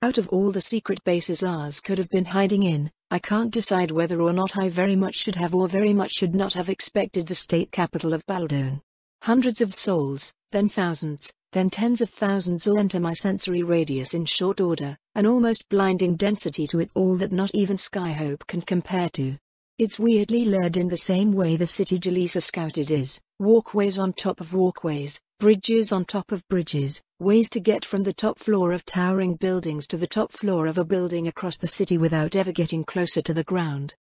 Out of all the secret bases ours could have been hiding in, I can't decide whether or not I very much should have or very much should not have expected the state capital of Baldone. Hundreds of souls, then thousands, then tens of thousands all enter my sensory radius in short order, an almost blinding density to it all that not even Skyhope can compare to. It's weirdly layered in the same way the city Jaleesa scouted is, walkways on top of walkways, bridges on top of bridges, ways to get from the top floor of towering buildings to the top floor of a building across the city without ever getting closer to the ground.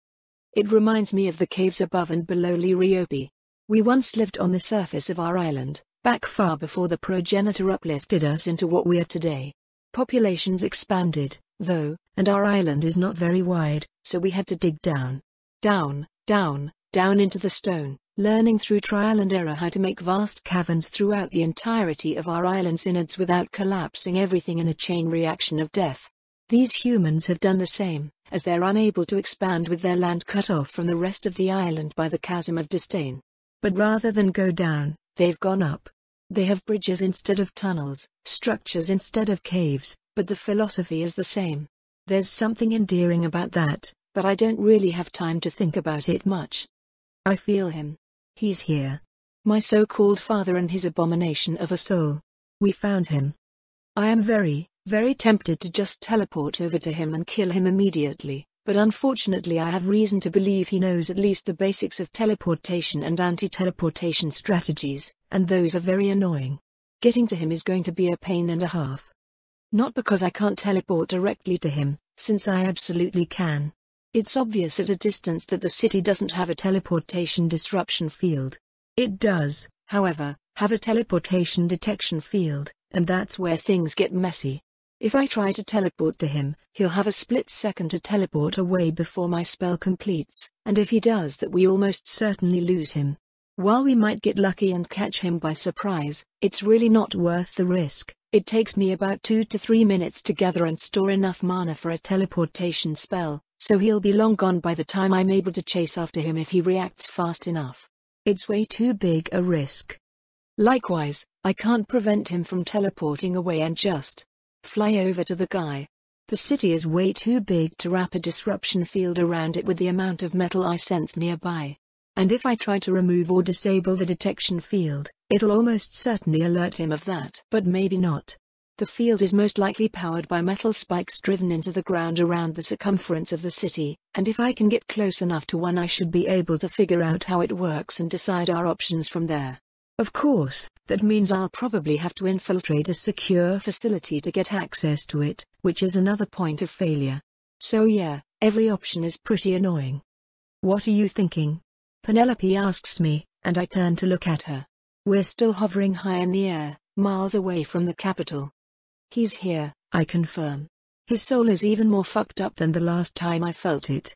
It reminds me of the caves above and below Liriope. We once lived on the surface of our island, back far before the progenitor uplifted us into what we are today. Populations expanded, though, and our island is not very wide, so we had to dig down. Down into the stone, learning through trial and error how to make vast caverns throughout the entirety of our island's innards without collapsing everything in a chain reaction of death. These humans have done the same, as they're unable to expand with their land cut off from the rest of the island by the chasm of disdain. But rather than go down, they've gone up. They have bridges instead of tunnels, structures instead of caves, but the philosophy is the same. There's something endearing about that, but I don't really have time to think about it much. I feel him. He's here. My so-called father and his abomination of a soul. We found him. I am very, very tempted to just teleport over to him and kill him immediately, but unfortunately I have reason to believe he knows at least the basics of teleportation and anti-teleportation strategies, and those are very annoying. Getting to him is going to be a pain and a half. Not because I can't teleport directly to him, since I absolutely can. It's obvious at a distance that the city doesn't have a teleportation disruption field. It does, however, have a teleportation detection field, and that's where things get messy. If I try to teleport to him, he'll have a split second to teleport away before my spell completes, and if he does that we almost certainly lose him. While we might get lucky and catch him by surprise, it's really not worth the risk. It takes me about 2 to 3 minutes to gather and store enough mana for a teleportation spell, so he'll be long gone by the time I'm able to chase after him if he reacts fast enough. It's way too big a risk. Likewise, I can't prevent him from teleporting away and just fly over to the guy. The city is way too big to wrap a disruption field around it with the amount of metal I sense nearby. And if I try to remove or disable the detection field, it'll almost certainly alert him of that. But maybe not. The field is most likely powered by metal spikes driven into the ground around the circumference of the city, and if I can get close enough to one I should be able to figure out how it works and decide our options from there. Of course, that means I'll probably have to infiltrate a secure facility to get access to it, which is another point of failure. So yeah, every option is pretty annoying. What are you thinking? Penelope asks me, and I turn to look at her. We're still hovering high in the air, miles away from the capital. He's here, I confirm. His soul is even more fucked up than the last time I felt it.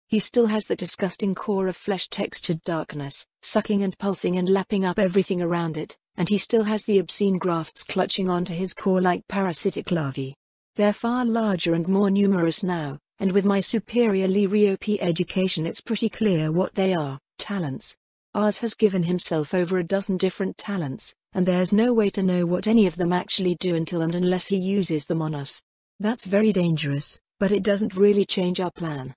He still has the disgusting core of flesh-textured darkness, sucking and pulsing and lapping up everything around it, and he still has the obscene grafts clutching onto his core like parasitic larvae. They're far larger and more numerous now, and with my superior Liriope education it's pretty clear what they are, talents. Ars has given himself over a dozen different talents, and there's no way to know what any of them actually do until and unless he uses them on us. That's very dangerous, but it doesn't really change our plan.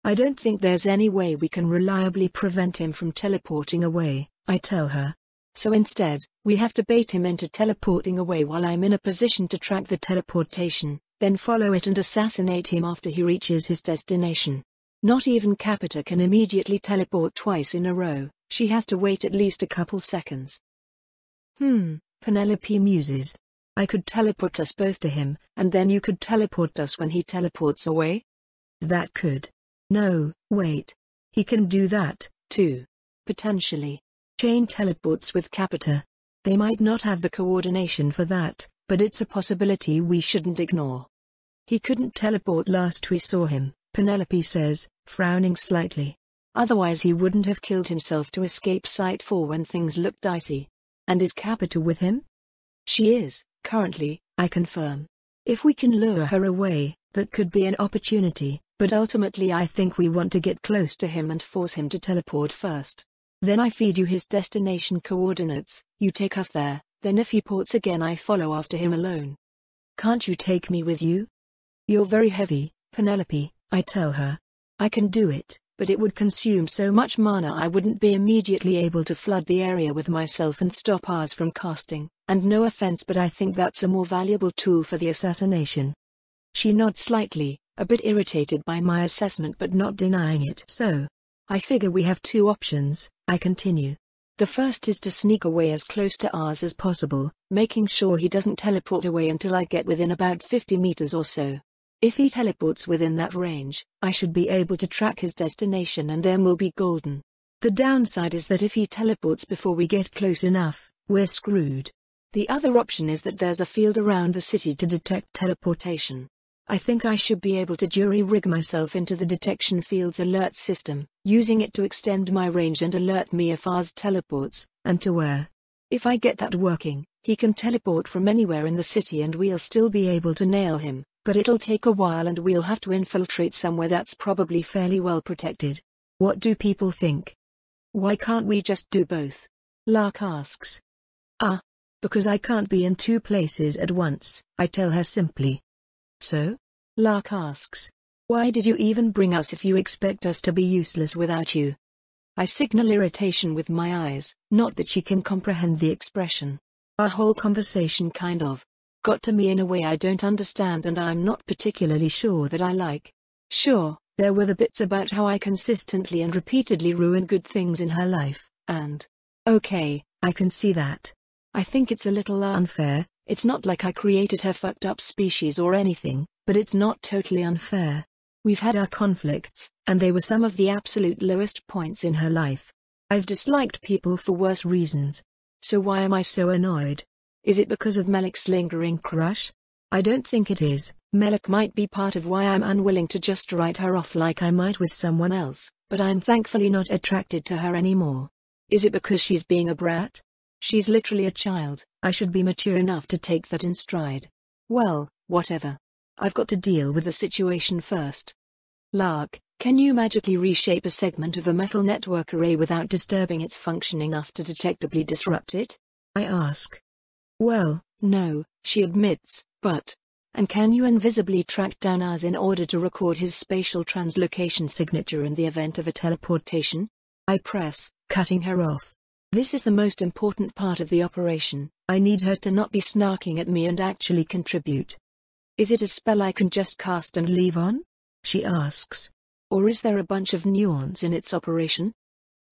I don't think there's any way we can reliably prevent him from teleporting away, I tell her. So instead, we have to bait him into teleporting away while I'm in a position to track the teleportation, then follow it and assassinate him after he reaches his destination. Not even Capita can immediately teleport twice in a row, she has to wait at least a couple seconds. Penelope muses. I could teleport us both to him, and then you could teleport us when he teleports away? That could. No, wait. He can do that, too. Potentially. Chain teleports with Capita. They might not have the coordination for that, but it's a possibility we shouldn't ignore. He couldn't teleport last we saw him, Penelope says, frowning slightly. Otherwise he wouldn't have killed himself to escape Site 4 when things looked dicey. And is Capita with him? She is, currently, I confirm. If we can lure her away, that could be an opportunity, but ultimately I think we want to get close to him and force him to teleport first. Then I feed you his destination coordinates, you take us there, then if he ports again I follow after him alone. Can't you take me with you? You're very heavy, Penelope, I tell her. I can do it, but it would consume so much mana I wouldn't be immediately able to flood the area with myself and stop ours from casting, and no offense but I think that's a more valuable tool for the assassination. She nods slightly, a bit irritated by my assessment but not denying it. So, I figure we have two options, I continue. The first is to sneak away as close to ours as possible, making sure he doesn't teleport away until I get within about 50 meters or so. If he teleports within that range, I should be able to track his destination and then we'll be golden. The downside is that if he teleports before we get close enough, we're screwed. The other option is that there's a field around the city to detect teleportation. I think I should be able to jury-rig myself into the detection field's alert system, using it to extend my range and alert me if ours teleports, and to where. If I get that working, he can teleport from anywhere in the city and we'll still be able to nail him, but it'll take a while and we'll have to infiltrate somewhere that's probably fairly well protected. What do people think? Why can't we just do both? Lark asks. Because I can't be in two places at once, I tell her simply. So? Lark asks. Why did you even bring us if you expect us to be useless without you? I signal irritation with my eyes, not that she can comprehend the expression. Our whole conversation kind of got to me in a way I don't understand and I'm not particularly sure that I like. Sure, there were the bits about how I consistently and repeatedly ruin good things in her life, and okay, I can see that. I think it's a little unfair. It's not like I created her fucked up species or anything, but it's not totally unfair. We've had our conflicts, and they were some of the absolute lowest points in her life. I've disliked people for worse reasons. So why am I so annoyed? Is it because of Melik's lingering crush? I don't think it is. Melik might be part of why I'm unwilling to just write her off like I might with someone else, but I'm thankfully not attracted to her anymore. Is it because she's being a brat? She's literally a child. I should be mature enough to take that in stride. Well, whatever. I've got to deal with the situation first. Lark, can you magically reshape a segment of a metal network array without disturbing its function enough to detectably disrupt it? I ask. Well, no, she admits, but... And can you invisibly track down ours in order to record his spatial translocation signature in the event of a teleportation? I press, cutting her off. This is the most important part of the operation. I need her to not be snarking at me and actually contribute. Is it a spell I can just cast and leave on? She asks. Or is there a bunch of nuance in its operation?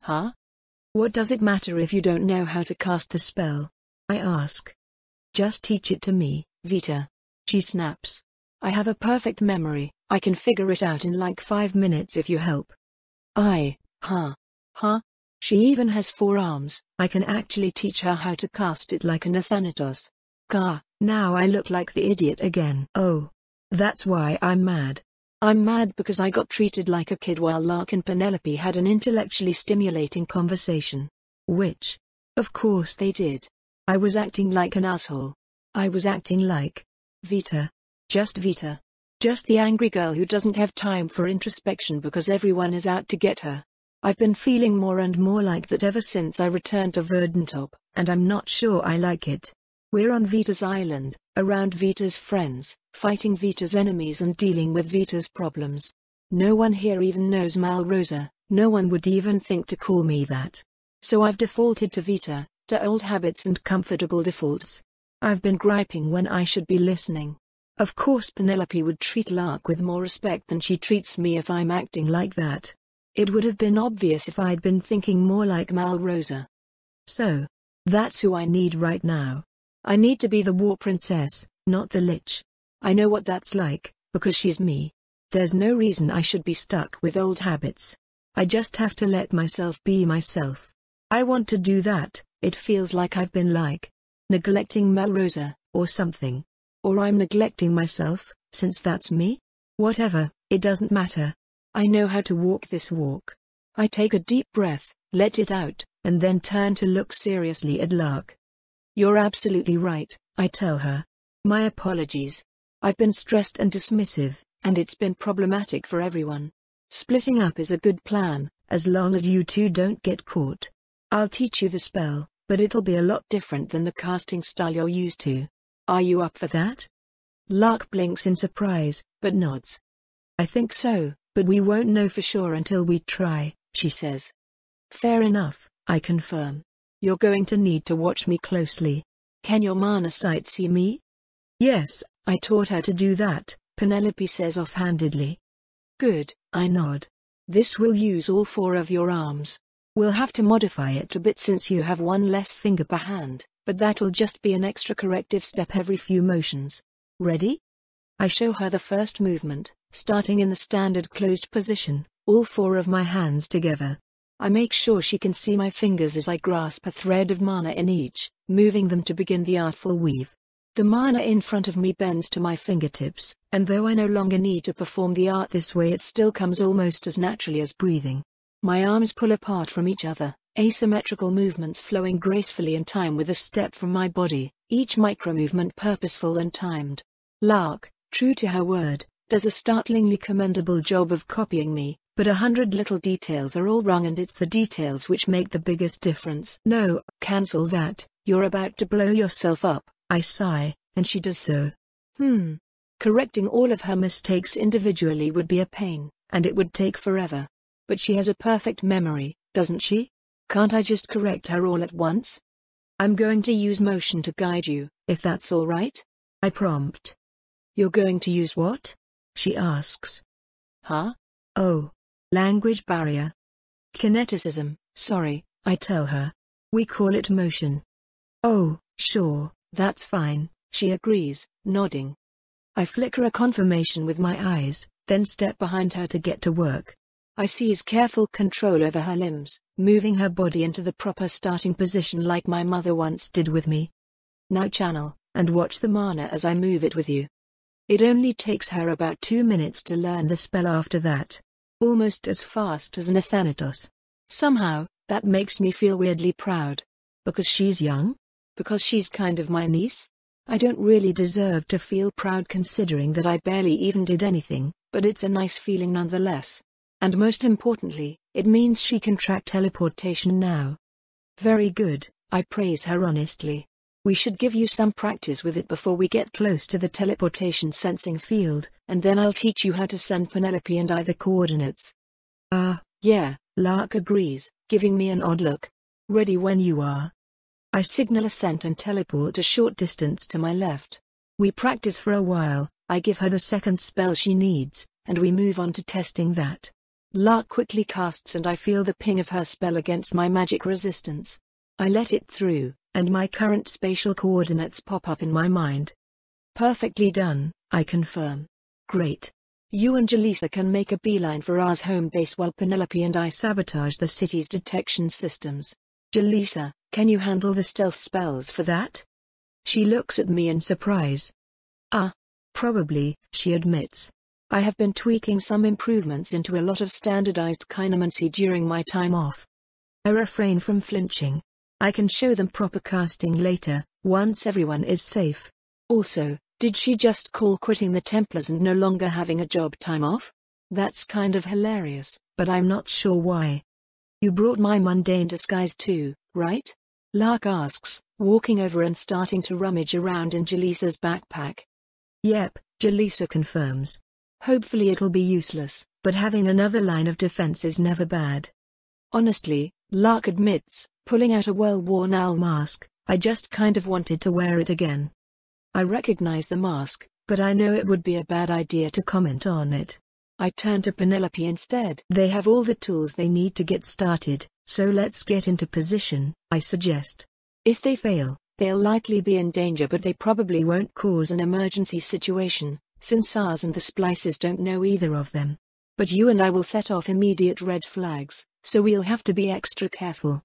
Huh? What does it matter if you don't know how to cast the spell? I ask. Just teach it to me, Vita. She snaps. I have a perfect memory. I can figure it out in like 5 minutes if you help. Huh? She even has 4 arms. I can actually teach her how to cast it like an Athanatos. Gah, now I look like the idiot again. Oh. That's why I'm mad. I'm mad because I got treated like a kid while Lark and Penelope had an intellectually stimulating conversation. Which, of course they did. I was acting like an asshole. I was acting like Vita. Just Vita. Just the angry girl who doesn't have time for introspection because everyone is out to get her. I've been feeling more and more like that ever since I returned to Verdantop, and I'm not sure I like it. We're on Vita's island, around Vita's friends, fighting Vita's enemies and dealing with Vita's problems. No one here even knows Malrosa, no one would even think to call me that. So I've defaulted to Vita, to old habits and comfortable defaults. I've been griping when I should be listening. Of course Penelope would treat Lark with more respect than she treats me if I'm acting like that. It would have been obvious if I'd been thinking more like Malrosa. So, that's who I need right now. I need to be the war princess, not the lich. I know what that's like, because she's me. There's no reason I should be stuck with old habits. I just have to let myself be myself. I want to do that. It feels like I've been neglecting Malrosa, or something. Or I'm neglecting myself, since that's me? Whatever, it doesn't matter. I know how to walk this walk. I take a deep breath, let it out, and then turn to look seriously at Lark. You're absolutely right, I tell her. My apologies. I've been stressed and dismissive, and it's been problematic for everyone. Splitting up is a good plan, as long as you two don't get caught. I'll teach you the spell, but it'll be a lot different than the casting style you're used to. Are you up for that? Lark blinks in surprise, but nods. I think so, but we won't know for sure until we try, she says. Fair enough, I confirm. You're going to need to watch me closely. Can your mana sight see me? Yes, I taught her to do that, Penelope says offhandedly. Good, I nod. This will use all 4 of your arms. We'll have to modify it a bit since you have 1 less finger per hand, but that'll just be an extra corrective step every few motions. Ready? I show her the first movement, starting in the standard closed position, all 4 of my hands together. I make sure she can see my fingers as I grasp a thread of mana in each, moving them to begin the artful weave. The mana in front of me bends to my fingertips, and though I no longer need to perform the art this way, it still comes almost as naturally as breathing. My arms pull apart from each other, asymmetrical movements flowing gracefully in time with a step from my body, each micro-movement purposeful and timed. Lark, true to her word, does a startlingly commendable job of copying me, but 100 little details are all wrong, and it's the details which make the biggest difference. No, cancel that, you're about to blow yourself up, I sigh, and she does so. Correcting all of her mistakes individually would be a pain, and it would take forever. But she has a perfect memory, doesn't she? Can't I just correct her all at once? I'm going to use motion to guide you, if that's all right? I prompt. You're going to use what? She asks. Huh? Oh. Language barrier. Kineticism, sorry, I tell her. We call it motion. Oh, sure, that's fine, she agrees, nodding. I flicker a confirmation with my eyes, then step behind her to get to work. I seize careful control over her limbs, moving her body into the proper starting position like my mother once did with me. Now channel, and watch the mana as I move it with you. It only takes her about 2 minutes to learn the spell after that. Almost as fast as an Athanatos. Somehow, that makes me feel weirdly proud. Because she's young? Because she's kind of my niece? I don't really deserve to feel proud considering that I barely even did anything, but it's a nice feeling nonetheless. And most importantly, it means she can track teleportation now. Very good, I praise her honestly. We should give you some practice with it before we get close to the teleportation sensing field, and then I'll teach you how to send Penelope and I the coordinates. Yeah, Lark agrees, giving me an odd look. Ready when you are. I signal assent and teleport a short distance to my left. We practice for a while, I give her the second spell she needs, and we move on to testing that. Lark quickly casts and I feel the ping of her spell against my magic resistance. I let it through, and my current spatial coordinates pop up in my mind. Perfectly done, I confirm. Great. You and Jaleesa can make a beeline for R's home base while Penelope and I sabotage the city's detection systems. Jaleesa, can you handle the stealth spells for that? She looks at me in surprise. Probably, she admits. I have been tweaking some improvements into a lot of standardized kinemancy during my time off. I refrain from flinching. I can show them proper casting later, once everyone is safe. Also, did she just call quitting the Templars and no longer having a job time off? That's kind of hilarious, but I'm not sure why. You brought my mundane disguise too, right? Lark asks, walking over and starting to rummage around in Jaleesa's backpack. Yep, Jaleesa confirms. Hopefully it'll be useless, but having another line of defense is never bad. Honestly, Lark admits, pulling out a well-worn owl mask, I just kind of wanted to wear it again. I recognize the mask, but I know it would be a bad idea to comment on it. I turn to Penelope instead. They have all the tools they need to get started, so let's get into position, I suggest. If they fail, they'll likely be in danger, but they probably won't cause an emergency situation, since ours and the splices don't know either of them. But you and I will set off immediate red flags, so we'll have to be extra careful.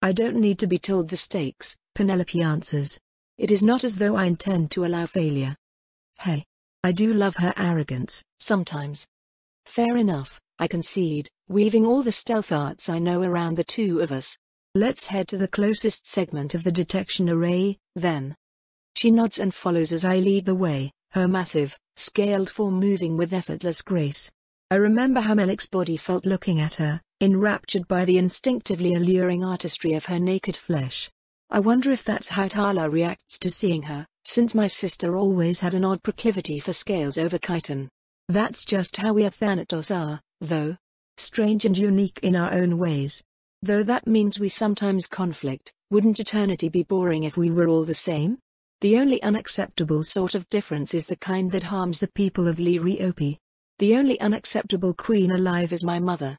I don't need to be told the stakes, Penelope answers. It is not as though I intend to allow failure. Hey. I do love her arrogance, sometimes. Fair enough, I concede, weaving all the stealth arts I know around the two of us. Let's head to the closest segment of the detection array, then. She nods and follows as I lead the way, her massive, scaled form moving with effortless grace. I remember how Melik's body felt looking at her, enraptured by the instinctively alluring artistry of her naked flesh. I wonder if that's how Tala reacts to seeing her, since my sister always had an odd proclivity for scales over chitin. That's just how we Athanatos are, though. Strange and unique in our own ways. Though that means we sometimes conflict, wouldn't eternity be boring if we were all the same? The only unacceptable sort of difference is the kind that harms the people of Liriope. The only unacceptable queen alive is my mother.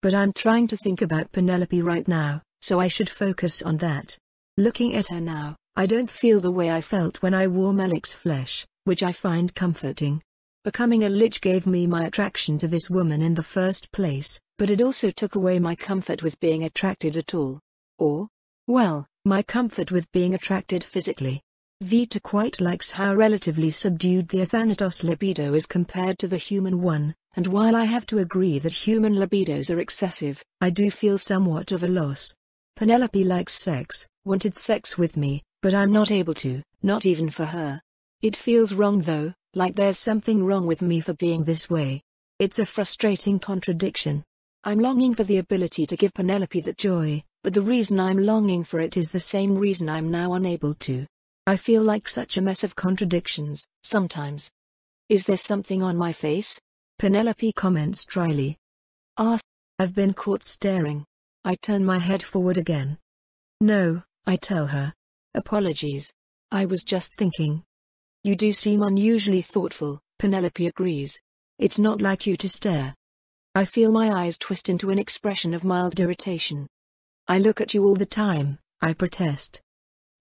But I'm trying to think about Penelope right now, so I should focus on that. Looking at her now, I don't feel the way I felt when I wore Melik's flesh, which I find comforting. Becoming a lich gave me my attraction to this woman in the first place, but it also took away my comfort with being attracted at all. Or, well, my comfort with being attracted physically. Vita quite likes how relatively subdued the Athanatos libido is compared to the human one, and while I have to agree that human libidos are excessive, I do feel somewhat of a loss. Penelope likes sex, wanted sex with me, but I'm not able to, not even for her. It feels wrong though, like there's something wrong with me for being this way. It's a frustrating contradiction. I'm longing for the ability to give Penelope that joy, but the reason I'm longing for it is the same reason I'm now unable to. I feel like such a mess of contradictions, sometimes. Is there something on my face? Penelope comments dryly. I've been caught staring. I turn my head forward again. No, I tell her. Apologies. I was just thinking. You do seem unusually thoughtful, Penelope agrees. It's not like you to stare. I feel my eyes twist into an expression of mild irritation. I look at you all the time, I protest.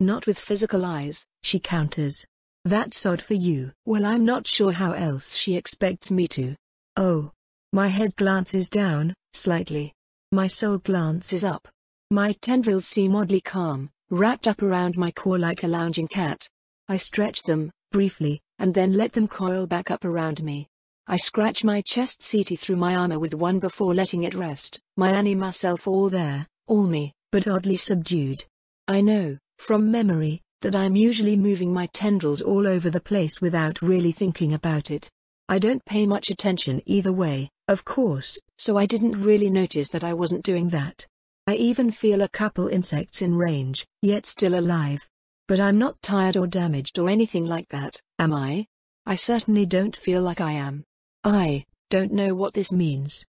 Not with physical eyes, she counters. That's odd for you. Well, I'm not sure how else she expects me to. Oh. My head glances down, slightly. My soul glances up. My tendrils seem oddly calm, wrapped up around my core like a lounging cat. I stretch them, briefly, and then let them coil back up around me. I scratch my chest seaty through my armor with one before letting it rest, my anima self all there, all me, but oddly subdued. I know, from memory, that I'm usually moving my tendrils all over the place without really thinking about it. I don't pay much attention either way, of course, so I didn't really notice that I wasn't doing that. I even feel a couple insects in range, yet still alive. But I'm not tired or damaged or anything like that, am I? I certainly don't feel like I am. I don't know what this means.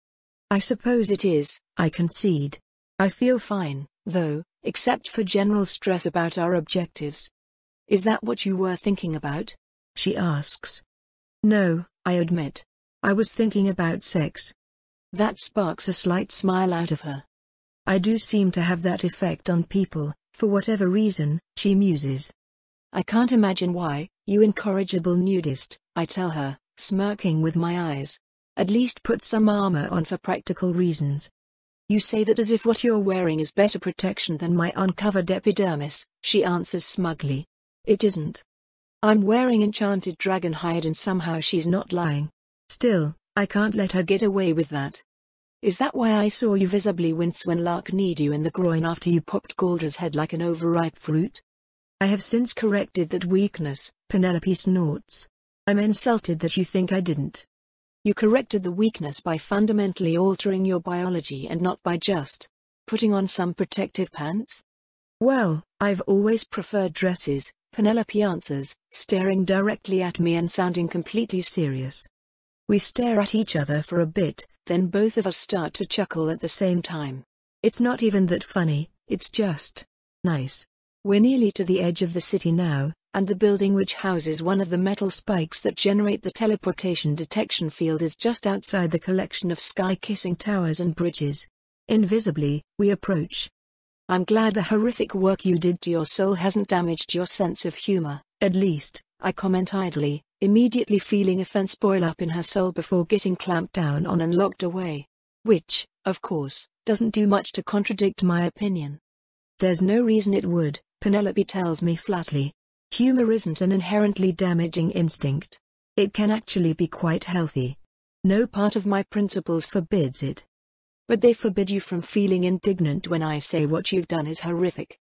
I suppose it is, I concede. I feel fine, though, except for general stress about our objectives. Is that what you were thinking about? She asks. No, I admit. I was thinking about sex. That sparks a slight smile out of her. I do seem to have that effect on people, for whatever reason, she muses. I can't imagine why, you incorrigible nudist, I tell her, smirking with my eyes. At least put some armor on for practical reasons. You say that as if what you're wearing is better protection than my uncovered epidermis, she answers smugly. It isn't. I'm wearing enchanted dragon hide and somehow she's not lying. Still, I can't let her get away with that. Is that why I saw you visibly wince when Lark kneed you in the groin after you popped Galdra's head like an overripe fruit? I have since corrected that weakness, Penelope snorts. I'm insulted that you think I didn't. You corrected the weakness by fundamentally altering your biology and not by just putting on some protective pants? Well, I've always preferred dresses, Penelope answers, staring directly at me and sounding completely serious. We stare at each other for a bit, then both of us start to chuckle at the same time. It's not even that funny, it's just nice. We're nearly to the edge of the city now, and the building which houses one of the metal spikes that generate the teleportation detection field is just outside the collection of sky-kissing towers and bridges. Invisibly, we approach. I'm glad the horrific work you did to your soul hasn't damaged your sense of humor, at least, I comment idly, immediately feeling offense boil up in her soul before getting clamped down on and locked away. Which, of course, doesn't do much to contradict my opinion. There's no reason it would, Penelope tells me flatly. Humor isn't an inherently damaging instinct. It can actually be quite healthy. No part of my principles forbids it. But they forbid you from feeling indignant when I say what you've done is horrific.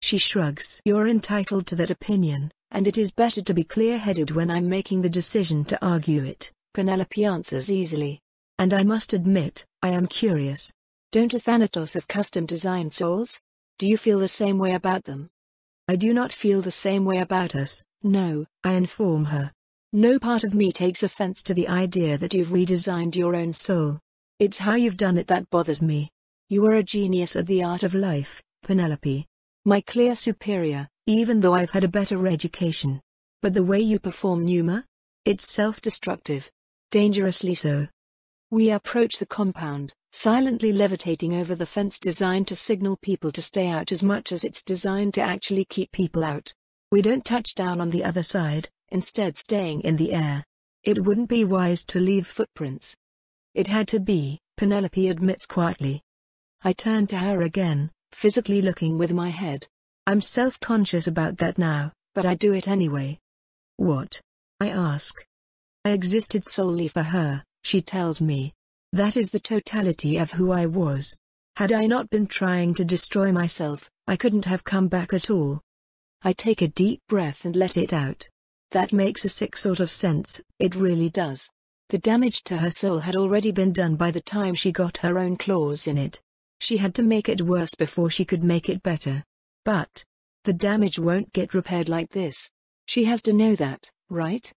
She shrugs. You're entitled to that opinion, and it is better to be clear-headed when I'm making the decision to argue it, Penelope answers easily. And I must admit, I am curious. Don't Athanatos have custom-designed souls? Do you feel the same way about them? I do not feel the same way about us, No, I inform her. No part of me takes offense to the idea that you've redesigned your own soul. It's how you've done it that bothers me. You are a genius at the art of life, Penelope. My clear superior, even though I've had a better education. But the way you perform Numa? It's self-destructive. Dangerously so. We approach the compound, silently levitating over the fence designed to signal people to stay out as much as it's designed to actually keep people out. We don't touch down on the other side, instead staying in the air. It wouldn't be wise to leave footprints. It had to be, Penelope admits quietly. I turn to her again, physically looking with my head. I'm self-conscious about that now, but I do it anyway. What? I ask. I existed solely for her, she tells me. That is the totality of who I was. Had I not been trying to destroy myself, I couldn't have come back at all. I take a deep breath and let it out. That makes a sick sort of sense, it really does. The damage to her soul had already been done by the time she got her own claws in it. She had to make it worse before she could make it better. But the damage won't get repaired like this. She has to know that, right?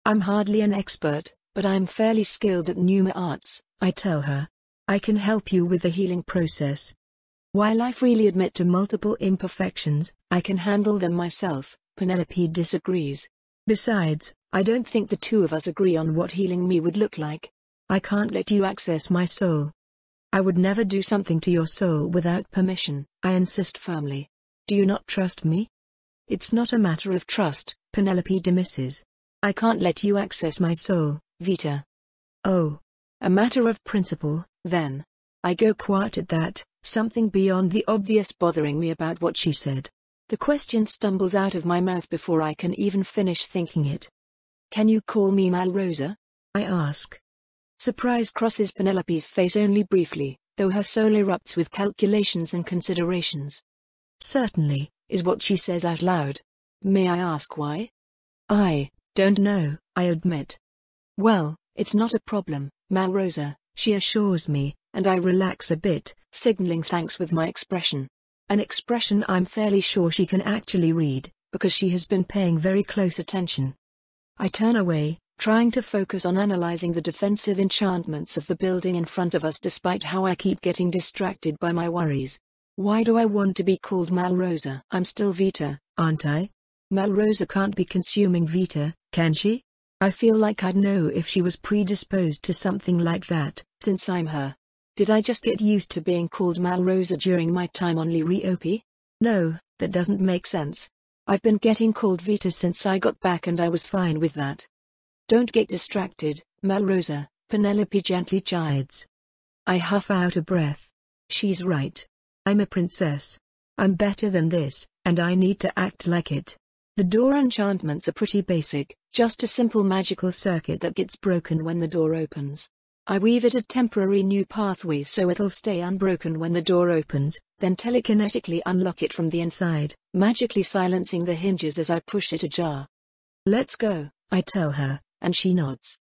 I'm hardly an expert, but I'm fairly skilled at Numa arts, I tell her. I can help you with the healing process. While I freely admit to multiple imperfections, I can handle them myself, Penelope disagrees. Besides, I don't think the two of us agree on what healing me would look like. I can't let you access my soul. I would never do something to your soul without permission, I insist firmly. Do you not trust me? It's not a matter of trust, Penelope dismisses. I can't let you access my soul, Vita. Oh. A matter of principle, then. I go quiet at that, something beyond the obvious bothering me about what she said. The question stumbles out of my mouth before I can even finish thinking it. Can you call me Malrosa? I ask. Surprise crosses Penelope's face only briefly, though her soul erupts with calculations and considerations. Certainly, is what she says out loud. May I ask why? I don't know, I admit. Well, it's not a problem, Malrosa, she assures me, and I relax a bit, signaling thanks with my expression. An expression I'm fairly sure she can actually read, because she has been paying very close attention. I turn away, trying to focus on analyzing the defensive enchantments of the building in front of us despite how I keep getting distracted by my worries. Why do I want to be called Malrosa? I'm still Vita, aren't I? Malrosa can't be consuming Vita, can she? I feel like I'd know if she was predisposed to something like that, since I'm her. Did I just get used to being called Malrosa during my time on Liriope? No, that doesn't make sense. I've been getting called Vita since I got back and I was fine with that. Don't get distracted, Malrosa, Penelope gently chides. I huff out a breath. She's right. I'm a princess. I'm better than this, and I need to act like it. The door enchantments are pretty basic, just a simple magical circuit that gets broken when the door opens. I weave it a temporary new pathway so it'll stay unbroken when the door opens, then telekinetically unlock it from the inside, magically silencing the hinges as I push it ajar. Let's go, I tell her, and she nods.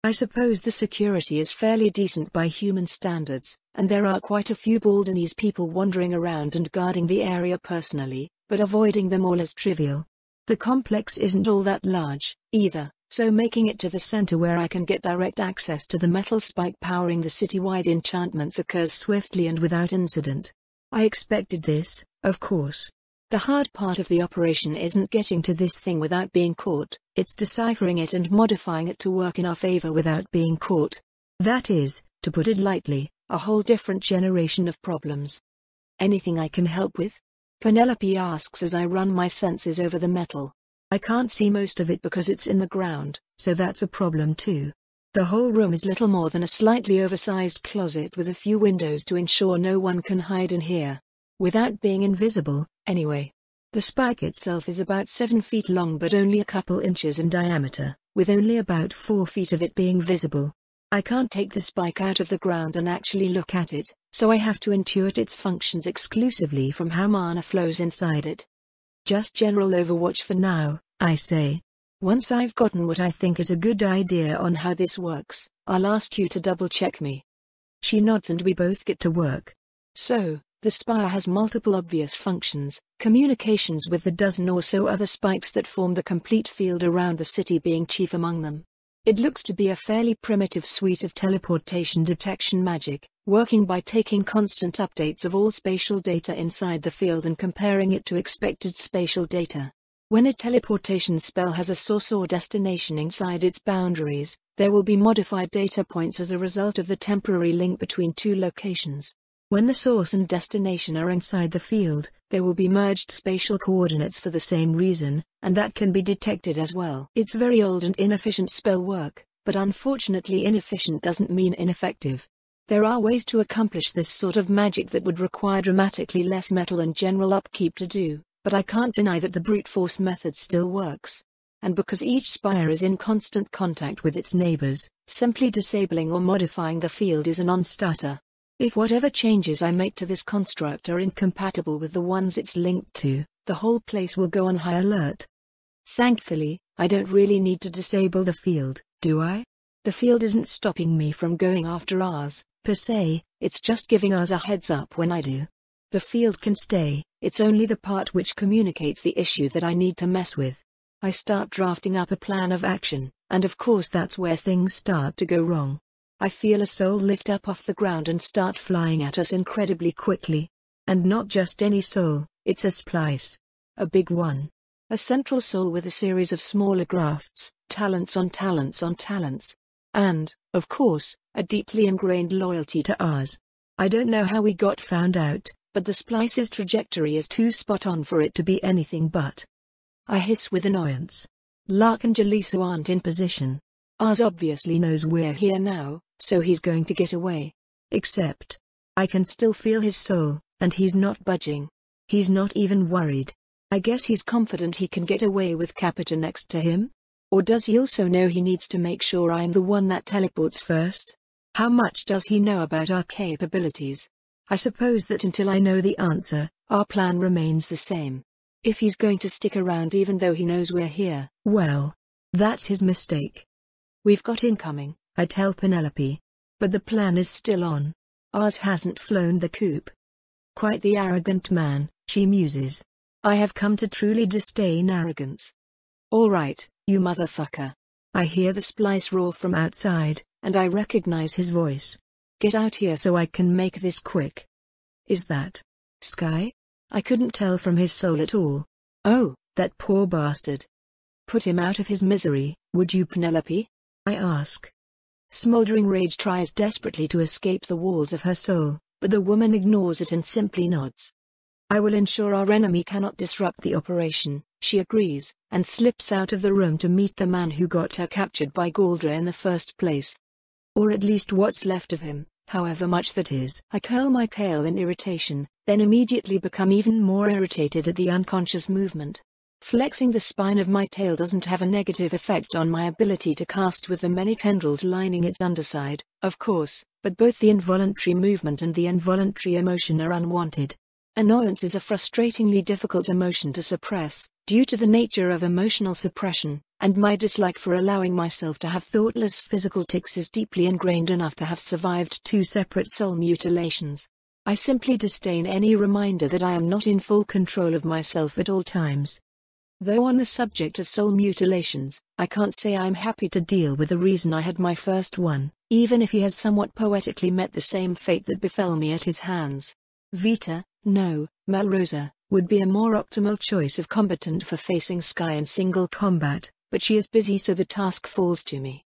I suppose the security is fairly decent by human standards, and there are quite a few Baldanese people wandering around and guarding the area personally, but avoiding them all is trivial. The complex isn't all that large, either, so making it to the center where I can get direct access to the metal spike powering the citywide enchantments occurs swiftly and without incident. I expected this, of course. The hard part of the operation isn't getting to this thing without being caught, it's deciphering it and modifying it to work in our favor without being caught. That is, to put it lightly, a whole different generation of problems. Anything I can help with? Penelope asks as I run my senses over the metal. I can't see most of it because it's in the ground, so that's a problem too. The whole room is little more than a slightly oversized closet with a few windows to ensure no one can hide in here. Without being invisible, anyway. The spike itself is about 7 feet long but only a couple inches in diameter, with only about 4 feet of it being visible. I can't take the spike out of the ground and actually look at it, so I have to intuit its functions exclusively from how mana flows inside it. Just general overwatch for now, I say. Once I've gotten what I think is a good idea on how this works, I'll ask you to double-check me. She nods and we both get to work. So, The spire has multiple obvious functions, communications with the dozen or so other spikes that form the complete field around the city being chief among them. It looks to be a fairly primitive suite of teleportation detection magic, working by taking constant updates of all spatial data inside the field and comparing it to expected spatial data. When a teleportation spell has a source or destination inside its boundaries, there will be modified data points as a result of the temporary link between two locations. When the source and destination are inside the field, there will be merged spatial coordinates for the same reason, and that can be detected as well. It's very old and inefficient spell work, but unfortunately inefficient doesn't mean ineffective. There are ways to accomplish this sort of magic that would require dramatically less metal and general upkeep to do, but I can't deny that the brute force method still works. And because each spire is in constant contact with its neighbors, simply disabling or modifying the field is a non-starter. If whatever changes I make to this construct are incompatible with the ones it's linked to, the whole place will go on high alert. Thankfully, I don't really need to disable the field, do I? The field isn't stopping me from going after ours, per se, it's just giving us a heads up when I do. The field can stay, it's only the part which communicates the issue that I need to mess with. I start drafting up a plan of action, and of course that's where things start to go wrong. I feel a soul lift up off the ground and start flying at us incredibly quickly. And not just any soul, it's a splice. A big one. A central soul with a series of smaller grafts, talents on talents on talents. And, of course, a deeply ingrained loyalty to ours. I don't know how we got found out, but the splice's trajectory is too spot on for it to be anything but. I hiss with annoyance. Lark and Jaleesa aren't in position. Ours obviously knows we're here now, so he's going to get away. Except, I can still feel his soul, and he's not budging. He's not even worried. I guess he's confident he can get away with Capita next to him? Or does he also know he needs to make sure I'm the one that teleports first? How much does he know about our capabilities? I suppose that until I know the answer, our plan remains the same. If he's going to stick around even though he knows we're here, well, that's his mistake. We've got incoming, I tell Penelope. But the plan is still on. Ours hasn't flown the coop. Quite the arrogant man, she muses. I have come to truly disdain arrogance. All right, you motherfucker. I hear the splice roar from outside, and I recognize his voice. Get out here so I can make this quick. Is that Sky? I couldn't tell from his soul at all. Oh, that poor bastard. Put him out of his misery, would you, Penelope? I ask. Smoldering rage tries desperately to escape the walls of her soul, but the woman ignores it and simply nods. I will ensure our enemy cannot disrupt the operation, she agrees, and slips out of the room to meet the man who got her captured by Galdra in the first place. Or at least what's left of him, however much that is. I curl my tail in irritation, then immediately become even more irritated at the unconscious movement. Flexing the spine of my tail doesn't have a negative effect on my ability to cast with the many tendrils lining its underside, of course, but both the involuntary movement and the involuntary emotion are unwanted. Annoyance is a frustratingly difficult emotion to suppress, due to the nature of emotional suppression, and my dislike for allowing myself to have thoughtless physical tics is deeply ingrained enough to have survived 2 separate soul mutilations. I simply disdain any reminder that I am not in full control of myself at all times. Though on the subject of soul mutilations, I can't say I'm happy to deal with the reason I had my first one, even if he has somewhat poetically met the same fate that befell me at his hands. Vita, no, Malrosa, would be a more optimal choice of combatant for facing Sky in single combat, but she is busy so the task falls to me.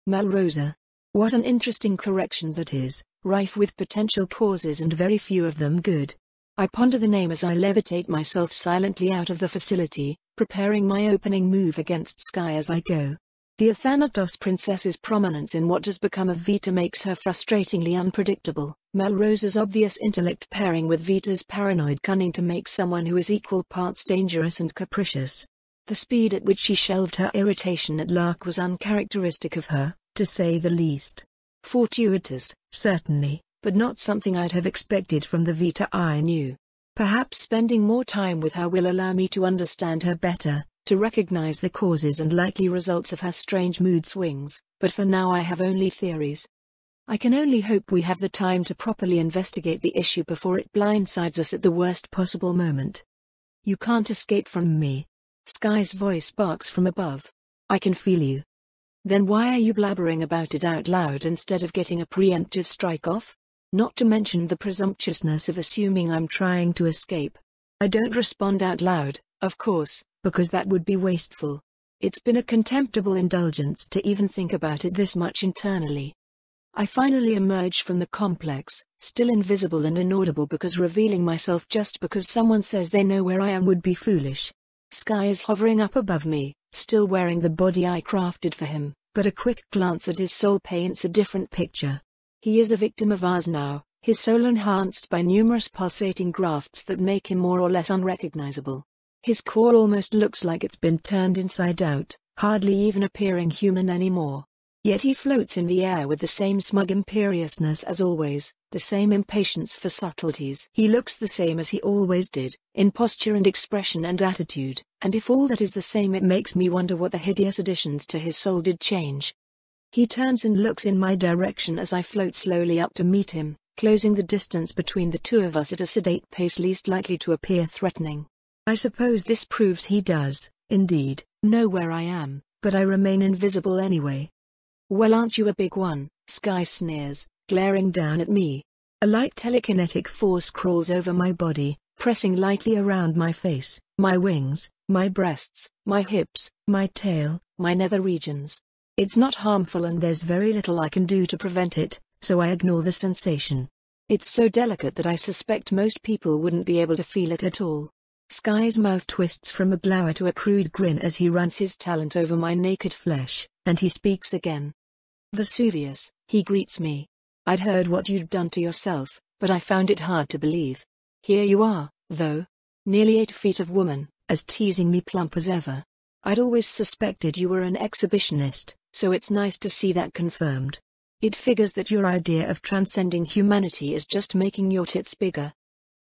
Malrosa. What an interesting correction that is, rife with potential causes and very few of them good. I ponder the name as I levitate myself silently out of the facility, preparing my opening move against Sky as I go. The Athanatos princess's prominence in what has become of Vita makes her frustratingly unpredictable. Malrosa's obvious intellect pairing with Vita's paranoid cunning to make someone who is equal parts dangerous and capricious. The speed at which she shelved her irritation at Lark was uncharacteristic of her, to say the least. Fortuitous, certainly, but not something I'd have expected from the Vita I knew. Perhaps spending more time with her will allow me to understand her better, to recognize the causes and likely results of her strange mood swings, but for now I have only theories. I can only hope we have the time to properly investigate the issue before it blindsides us at the worst possible moment. You can't escape from me. Sky's voice barks from above. I can feel you. Then why are you blabbering about it out loud instead of getting a preemptive strike off? Not to mention the presumptuousness of assuming I'm trying to escape. I don't respond out loud, of course, because that would be wasteful. It's been a contemptible indulgence to even think about it this much internally. I finally emerge from the complex, still invisible and inaudible because revealing myself just because someone says they know where I am would be foolish. Sky is hovering up above me, still wearing the body I crafted for him, but a quick glance at his soul paints a different picture. He is a victim of ours now, his soul enhanced by numerous pulsating grafts that make him more or less unrecognizable. His core almost looks like it's been turned inside out, hardly even appearing human anymore. Yet he floats in the air with the same smug imperiousness as always, the same impatience for subtleties. He looks the same as he always did, in posture and expression and attitude, and if all that is the same, it makes me wonder what the hideous additions to his soul did change. He turns and looks in my direction as I float slowly up to meet him, closing the distance between the two of us at a sedate pace least likely to appear threatening. I suppose this proves he does, indeed, know where I am, but I remain invisible anyway. Well, aren't you a big one? Sky sneers, glaring down at me. A light telekinetic force crawls over my body, pressing lightly around my face, my wings, my breasts, my hips, my tail, my nether regions. It's not harmful and there's very little I can do to prevent it, so I ignore the sensation. It's so delicate that I suspect most people wouldn't be able to feel it at all. Sky's mouth twists from a glower to a crude grin as he runs his talent over my naked flesh, and he speaks again. Vesuvius, he greets me. I'd heard what you'd done to yourself, but I found it hard to believe. Here you are, though. Nearly 8 feet of woman, as teasingly plump as ever. I'd always suspected you were an exhibitionist, so it's nice to see that confirmed. It figures that your idea of transcending humanity is just making your tits bigger.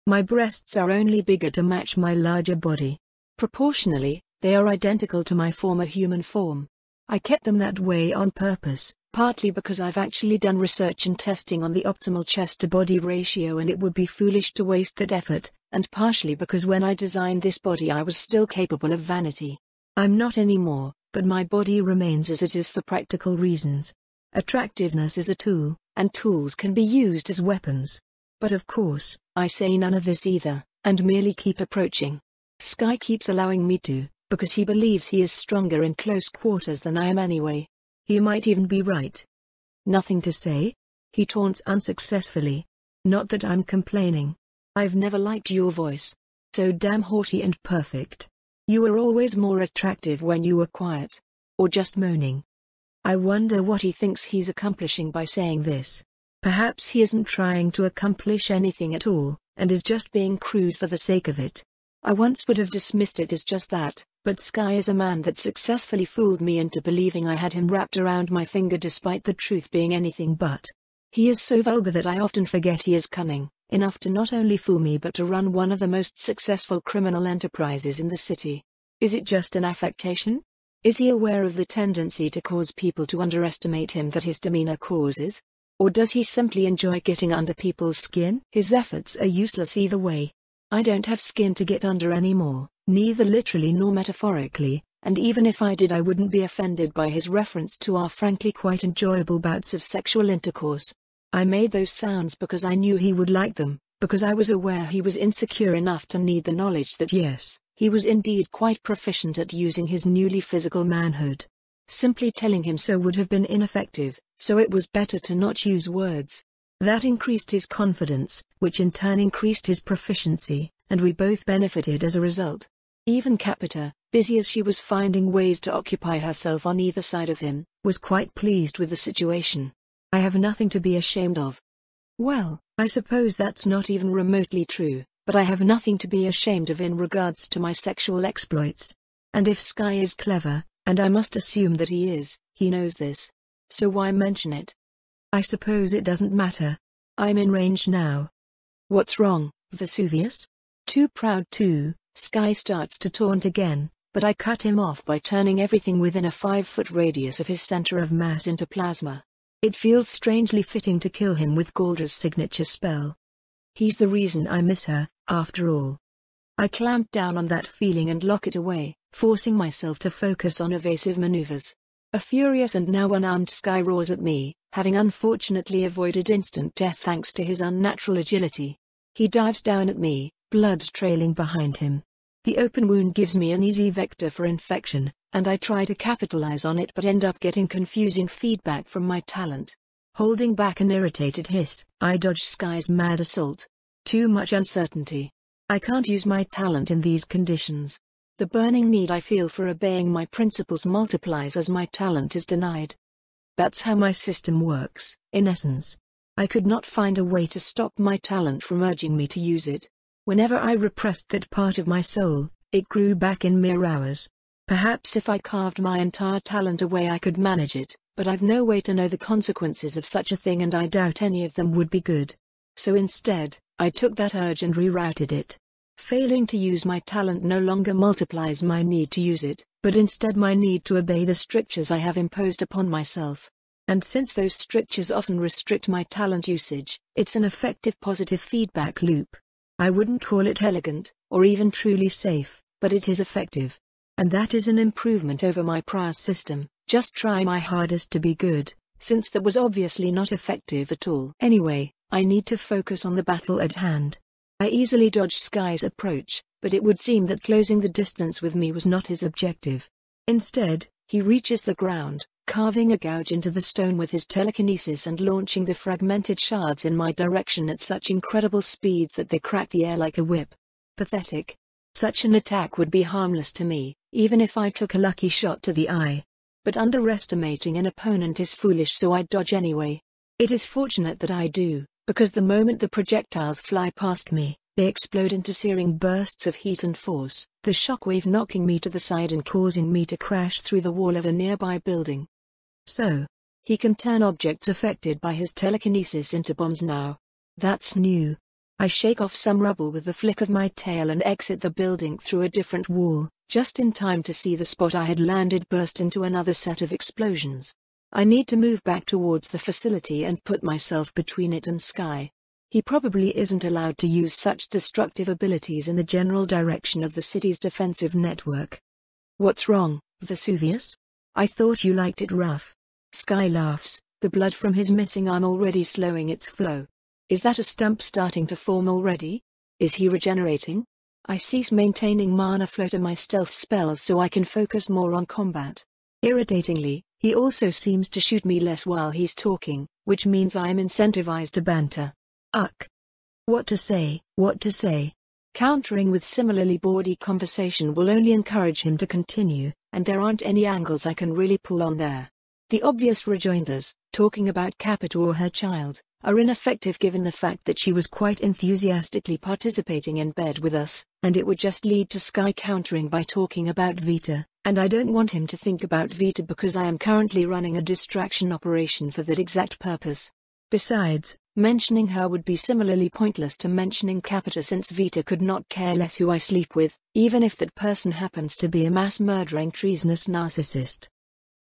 My breasts are only bigger to match my larger body. Proportionally, they are identical to my former human form. I kept them that way on purpose, partly because I've actually done research and testing on the optimal chest-to-body ratio and it would be foolish to waste that effort, and partially because when I designed this body I was still capable of vanity. I'm not anymore, but my body remains as it is for practical reasons. Attractiveness is a tool, and tools can be used as weapons. But of course, I say none of this either, and merely keep approaching. Sky keeps allowing me to, because he believes he is stronger in close quarters than I am anyway. He might even be right. Nothing to say? He taunts unsuccessfully. Not that I'm complaining. I've never liked your voice. So damn haughty and perfect. You were always more attractive when you were quiet. Or just moaning. I wonder what he thinks he's accomplishing by saying this. Perhaps he isn't trying to accomplish anything at all, and is just being crude for the sake of it. I once would have dismissed it as just that, but Sky is a man that successfully fooled me into believing I had him wrapped around my finger despite the truth being anything but. He is so vulgar that I often forget he is cunning, enough to not only fool me but to run one of the most successful criminal enterprises in the city. Is it just an affectation? Is he aware of the tendency to cause people to underestimate him that his demeanor causes? Or does he simply enjoy getting under people's skin? His efforts are useless either way. I don't have skin to get under anymore, neither literally nor metaphorically, and even if I did I wouldn't be offended by his reference to our frankly quite enjoyable bouts of sexual intercourse. I made those sounds because I knew he would like them, because I was aware he was insecure enough to need the knowledge that yes, he was indeed quite proficient at using his newly physical manhood. Simply telling him so would have been ineffective, so it was better to not use words. That increased his confidence, which in turn increased his proficiency, and we both benefited as a result. Even Capita, busy as she was finding ways to occupy herself on either side of him, was quite pleased with the situation. I have nothing to be ashamed of. Well, I suppose that's not even remotely true, but I have nothing to be ashamed of in regards to my sexual exploits. And if Sky is clever, and I must assume that he is, he knows this. So why mention it? I suppose it doesn't matter. I'm in range now. What's wrong, Vesuvius? Too proud to, Sky starts to taunt again, but I cut him off by turning everything within a 5-foot radius of his center of mass into plasma. It feels strangely fitting to kill him with Galdra's signature spell. He's the reason I miss her, after all. I clamp down on that feeling and lock it away, forcing myself to focus on evasive maneuvers. A furious and now unarmed Sky roars at me, having unfortunately avoided instant death thanks to his unnatural agility. He dives down at me, blood trailing behind him. The open wound gives me an easy vector for infection, and I try to capitalize on it but end up getting confusing feedback from my talent. Holding back an irritated hiss, I dodge Sky's mad assault. Too much uncertainty. I can't use my talent in these conditions. The burning need I feel for obeying my principles multiplies as my talent is denied. That's how my system works, in essence. I could not find a way to stop my talent from urging me to use it. Whenever I repressed that part of my soul, it grew back in mere hours. Perhaps if I carved my entire talent away I could manage it, but I've no way to know the consequences of such a thing and I doubt any of them would be good. So instead, I took that urge and rerouted it. Failing to use my talent no longer multiplies my need to use it, but instead my need to obey the strictures I have imposed upon myself. And since those strictures often restrict my talent usage, it's an effective positive feedback loop. I wouldn't call it elegant, or even truly safe, but it is effective. And that is an improvement over my prior system, just try my hardest to be good, since that was obviously not effective at all. Anyway, I need to focus on the battle at hand. I easily dodged Sky's approach, but it would seem that closing the distance with me was not his objective. Instead, he reaches the ground, carving a gouge into the stone with his telekinesis and launching the fragmented shards in my direction at such incredible speeds that they crack the air like a whip. Pathetic. Such an attack would be harmless to me, even if I took a lucky shot to the eye. But underestimating an opponent is foolish, so I dodge anyway. It is fortunate that I do, because the moment the projectiles fly past me, they explode into searing bursts of heat and force, the shockwave knocking me to the side and causing me to crash through the wall of a nearby building. So, he can turn objects affected by his telekinesis into bombs now. That's new. I shake off some rubble with the flick of my tail and exit the building through a different wall, just in time to see the spot I had landed burst into another set of explosions. I need to move back towards the facility and put myself between it and Sky. He probably isn't allowed to use such destructive abilities in the general direction of the city's defensive network. What's wrong, Vesuvius? I thought you liked it rough. Sky laughs, the blood from his missing arm already slowing its flow. Is that a stump starting to form already? Is he regenerating? I cease maintaining mana flow to my stealth spells so I can focus more on combat. Irritatingly, he also seems to shoot me less while he's talking, which means I am incentivized to banter. Uck. What to say, what to say? Countering with similarly bawdy conversation will only encourage him to continue, and there aren't any angles I can really pull on there. The obvious rejoinders, talking about Capita or her child, are ineffective given the fact that she was quite enthusiastically participating in bed with us, and it would just lead to Sky countering by talking about Vita, and I don't want him to think about Vita because I am currently running a distraction operation for that exact purpose. Besides, mentioning her would be similarly pointless to mentioning Capita since Vita could not care less who I sleep with, even if that person happens to be a mass-murdering treasonous narcissist.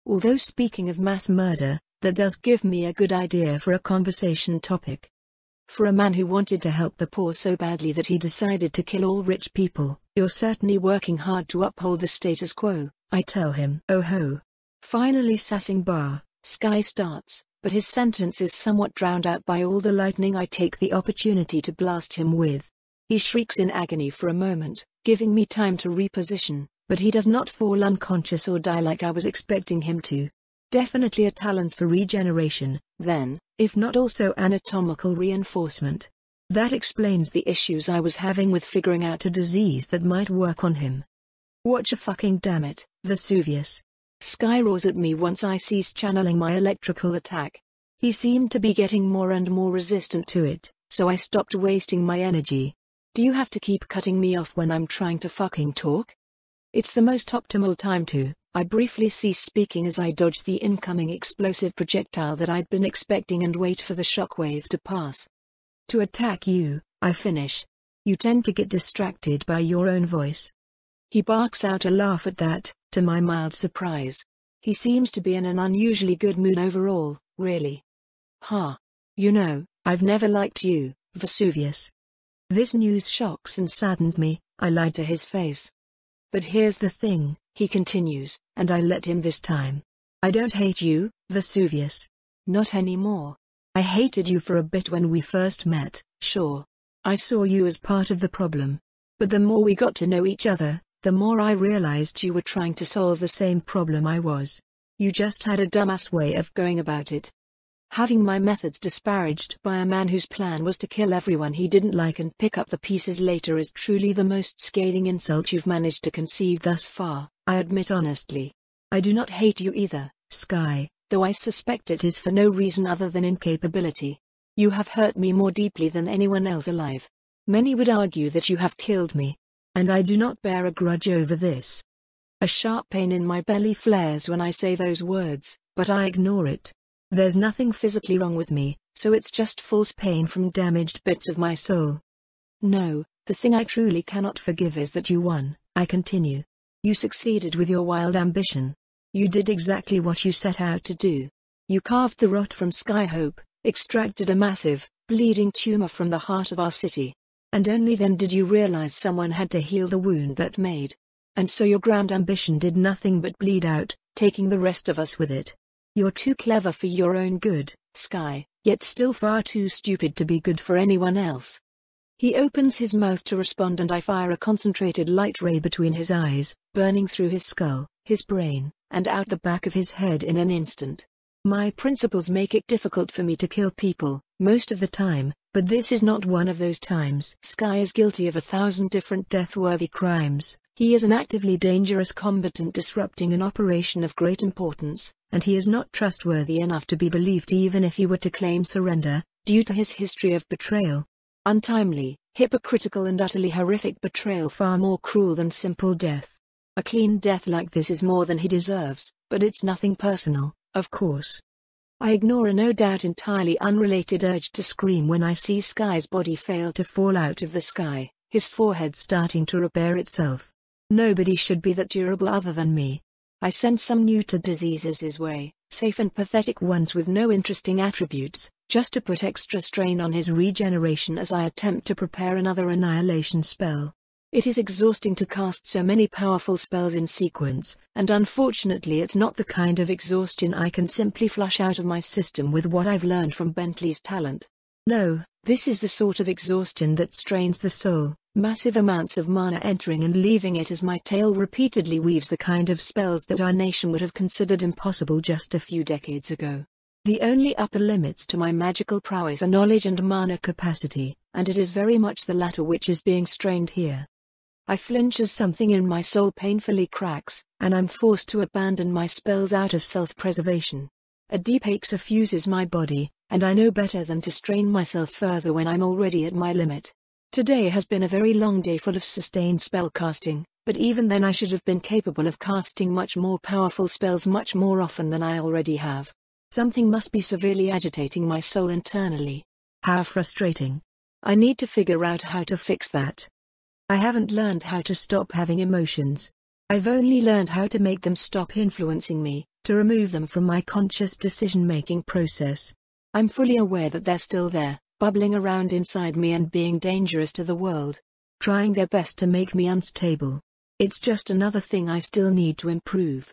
Although speaking of mass murder, that does give me a good idea for a conversation topic. For a man who wanted to help the poor so badly that he decided to kill all rich people, you're certainly working hard to uphold the status quo, I tell him. Oh ho. Finally sassing Sky starts, but his sentence is somewhat drowned out by all the lightning I take the opportunity to blast him with. He shrieks in agony for a moment, giving me time to reposition, but he does not fall unconscious or die like I was expecting him to. Definitely a talent for regeneration, then, if not also anatomical reinforcement. That explains the issues I was having with figuring out a disease that might work on him. Watch a fucking damn it, Vesuvius. Sky roars at me once I cease channeling my electrical attack. He seemed to be getting more and more resistant to it, so I stopped wasting my energy. Do you have to keep cutting me off when I'm trying to fucking talk? It's the most optimal time to. I briefly cease speaking as I dodge the incoming explosive projectile that I'd been expecting and wait for the shockwave to pass. To attack you, I finish. You tend to get distracted by your own voice. He barks out a laugh at that, to my mild surprise. He seems to be in an unusually good mood overall, Really? Ha. You know, I've never liked you, Vesuvius. This news shocks and saddens me, I lied to his face. But here's the thing, he continues, and I let him this time. I don't hate you, Vesuvius. Not anymore. I hated you for a bit when we first met, sure. I saw you as part of the problem. But the more we got to know each other, the more I realized you were trying to solve the same problem I was. You just had a dumbass way of going about it. Having my methods disparaged by a man whose plan was to kill everyone he didn't like and pick up the pieces later is truly the most scathing insult you've managed to conceive thus far, I admit honestly. I do not hate you either, Sky, though I suspect it is for no reason other than incapability. You have hurt me more deeply than anyone else alive. Many would argue that you have killed me. And I do not bear a grudge over this. A sharp pain in my belly flares when I say those words, but I ignore it. There's nothing physically wrong with me, so it's just false pain from damaged bits of my soul. No, the thing I truly cannot forgive is that you won, I continue. You succeeded with your wild ambition. You did exactly what you set out to do. You carved the rot from Skyhope, extracted a massive, bleeding tumor from the heart of our city. And only then did you realize someone had to heal the wound that made. And so your grand ambition did nothing but bleed out, taking the rest of us with it. You're too clever for your own good, Sky, yet still far too stupid to be good for anyone else. He opens his mouth to respond and I fire a concentrated light ray between his eyes, burning through his skull, his brain, and out the back of his head in an instant. My principles make it difficult for me to kill people, most of the time, but this is not one of those times. Sky is guilty of 1,000 different death-worthy crimes. He is an actively dangerous combatant disrupting an operation of great importance, and he is not trustworthy enough to be believed even if he were to claim surrender, due to his history of betrayal. Untimely, hypocritical and utterly horrific betrayal, far more cruel than simple death. A clean death like this is more than he deserves, but it's nothing personal, of course. I ignore a no doubt entirely unrelated urge to scream when I see Sky's body fail to fall out of the sky, his forehead starting to repair itself. Nobody should be that durable other than me. I send some neuter diseases his way, safe and pathetic ones with no interesting attributes, just to put extra strain on his regeneration as I attempt to prepare another annihilation spell. It is exhausting to cast so many powerful spells in sequence, and unfortunately it's not the kind of exhaustion I can simply flush out of my system with what I've learned from Bentley's talent. No, this is the sort of exhaustion that strains the soul, massive amounts of mana entering and leaving it as my tail repeatedly weaves the kind of spells that our nation would have considered impossible just a few decades ago. The only upper limits to my magical prowess are knowledge and mana capacity, and it is very much the latter which is being strained here. I flinch as something in my soul painfully cracks, and I'm forced to abandon my spells out of self-preservation. A deep ache suffuses my body, and I know better than to strain myself further when I'm already at my limit. Today has been a very long day full of sustained spell casting, but even then I should have been capable of casting much more powerful spells much more often than I already have. Something must be severely agitating my soul internally. How frustrating. I need to figure out how to fix that. I haven't learned how to stop having emotions. I've only learned how to make them stop influencing me, to remove them from my conscious decision-making process. I'm fully aware that they're still there, bubbling around inside me and being dangerous to the world, trying their best to make me unstable. It's just another thing I still need to improve.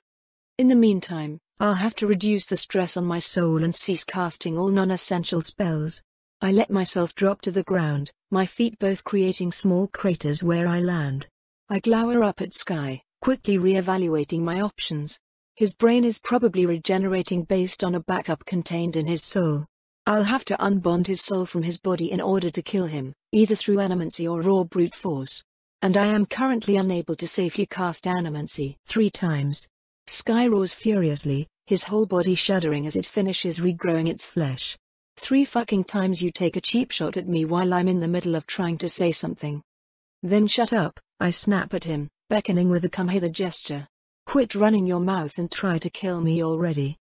In the meantime, I'll have to reduce the stress on my soul and cease casting all non-essential spells. I let myself drop to the ground, my feet both creating small craters where I land. I glower up at Sky, quickly re-evaluating my options. His brain is probably regenerating based on a backup contained in his soul. I'll have to unbond his soul from his body in order to kill him, either through animancy or raw brute force. And I am currently unable to safely cast animancy 3 times. Sky roars furiously, his whole body shuddering as it finishes regrowing its flesh. 3 fucking times you take a cheap shot at me while I'm in the middle of trying to say something. Then shut up, I snap at him, beckoning with a come hither gesture. Quit running your mouth and try to kill me already.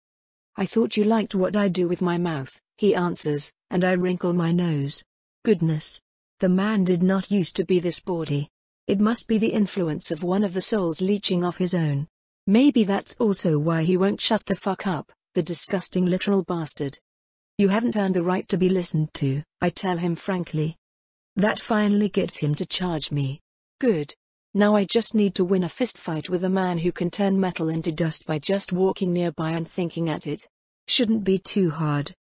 I thought you liked what I do with my mouth, he answers, and I wrinkle my nose. Goodness. The man did not used to be this bawdy. It must be the influence of one of the souls leeching off his own. Maybe that's also why he won't shut the fuck up. The disgusting literal bastard. You haven't earned the right to be listened to, I tell him frankly. That finally gets him to charge me. Good. Now I just need to win a fistfight with a man who can turn metal into dust by just walking nearby and thinking at it. Shouldn't be too hard.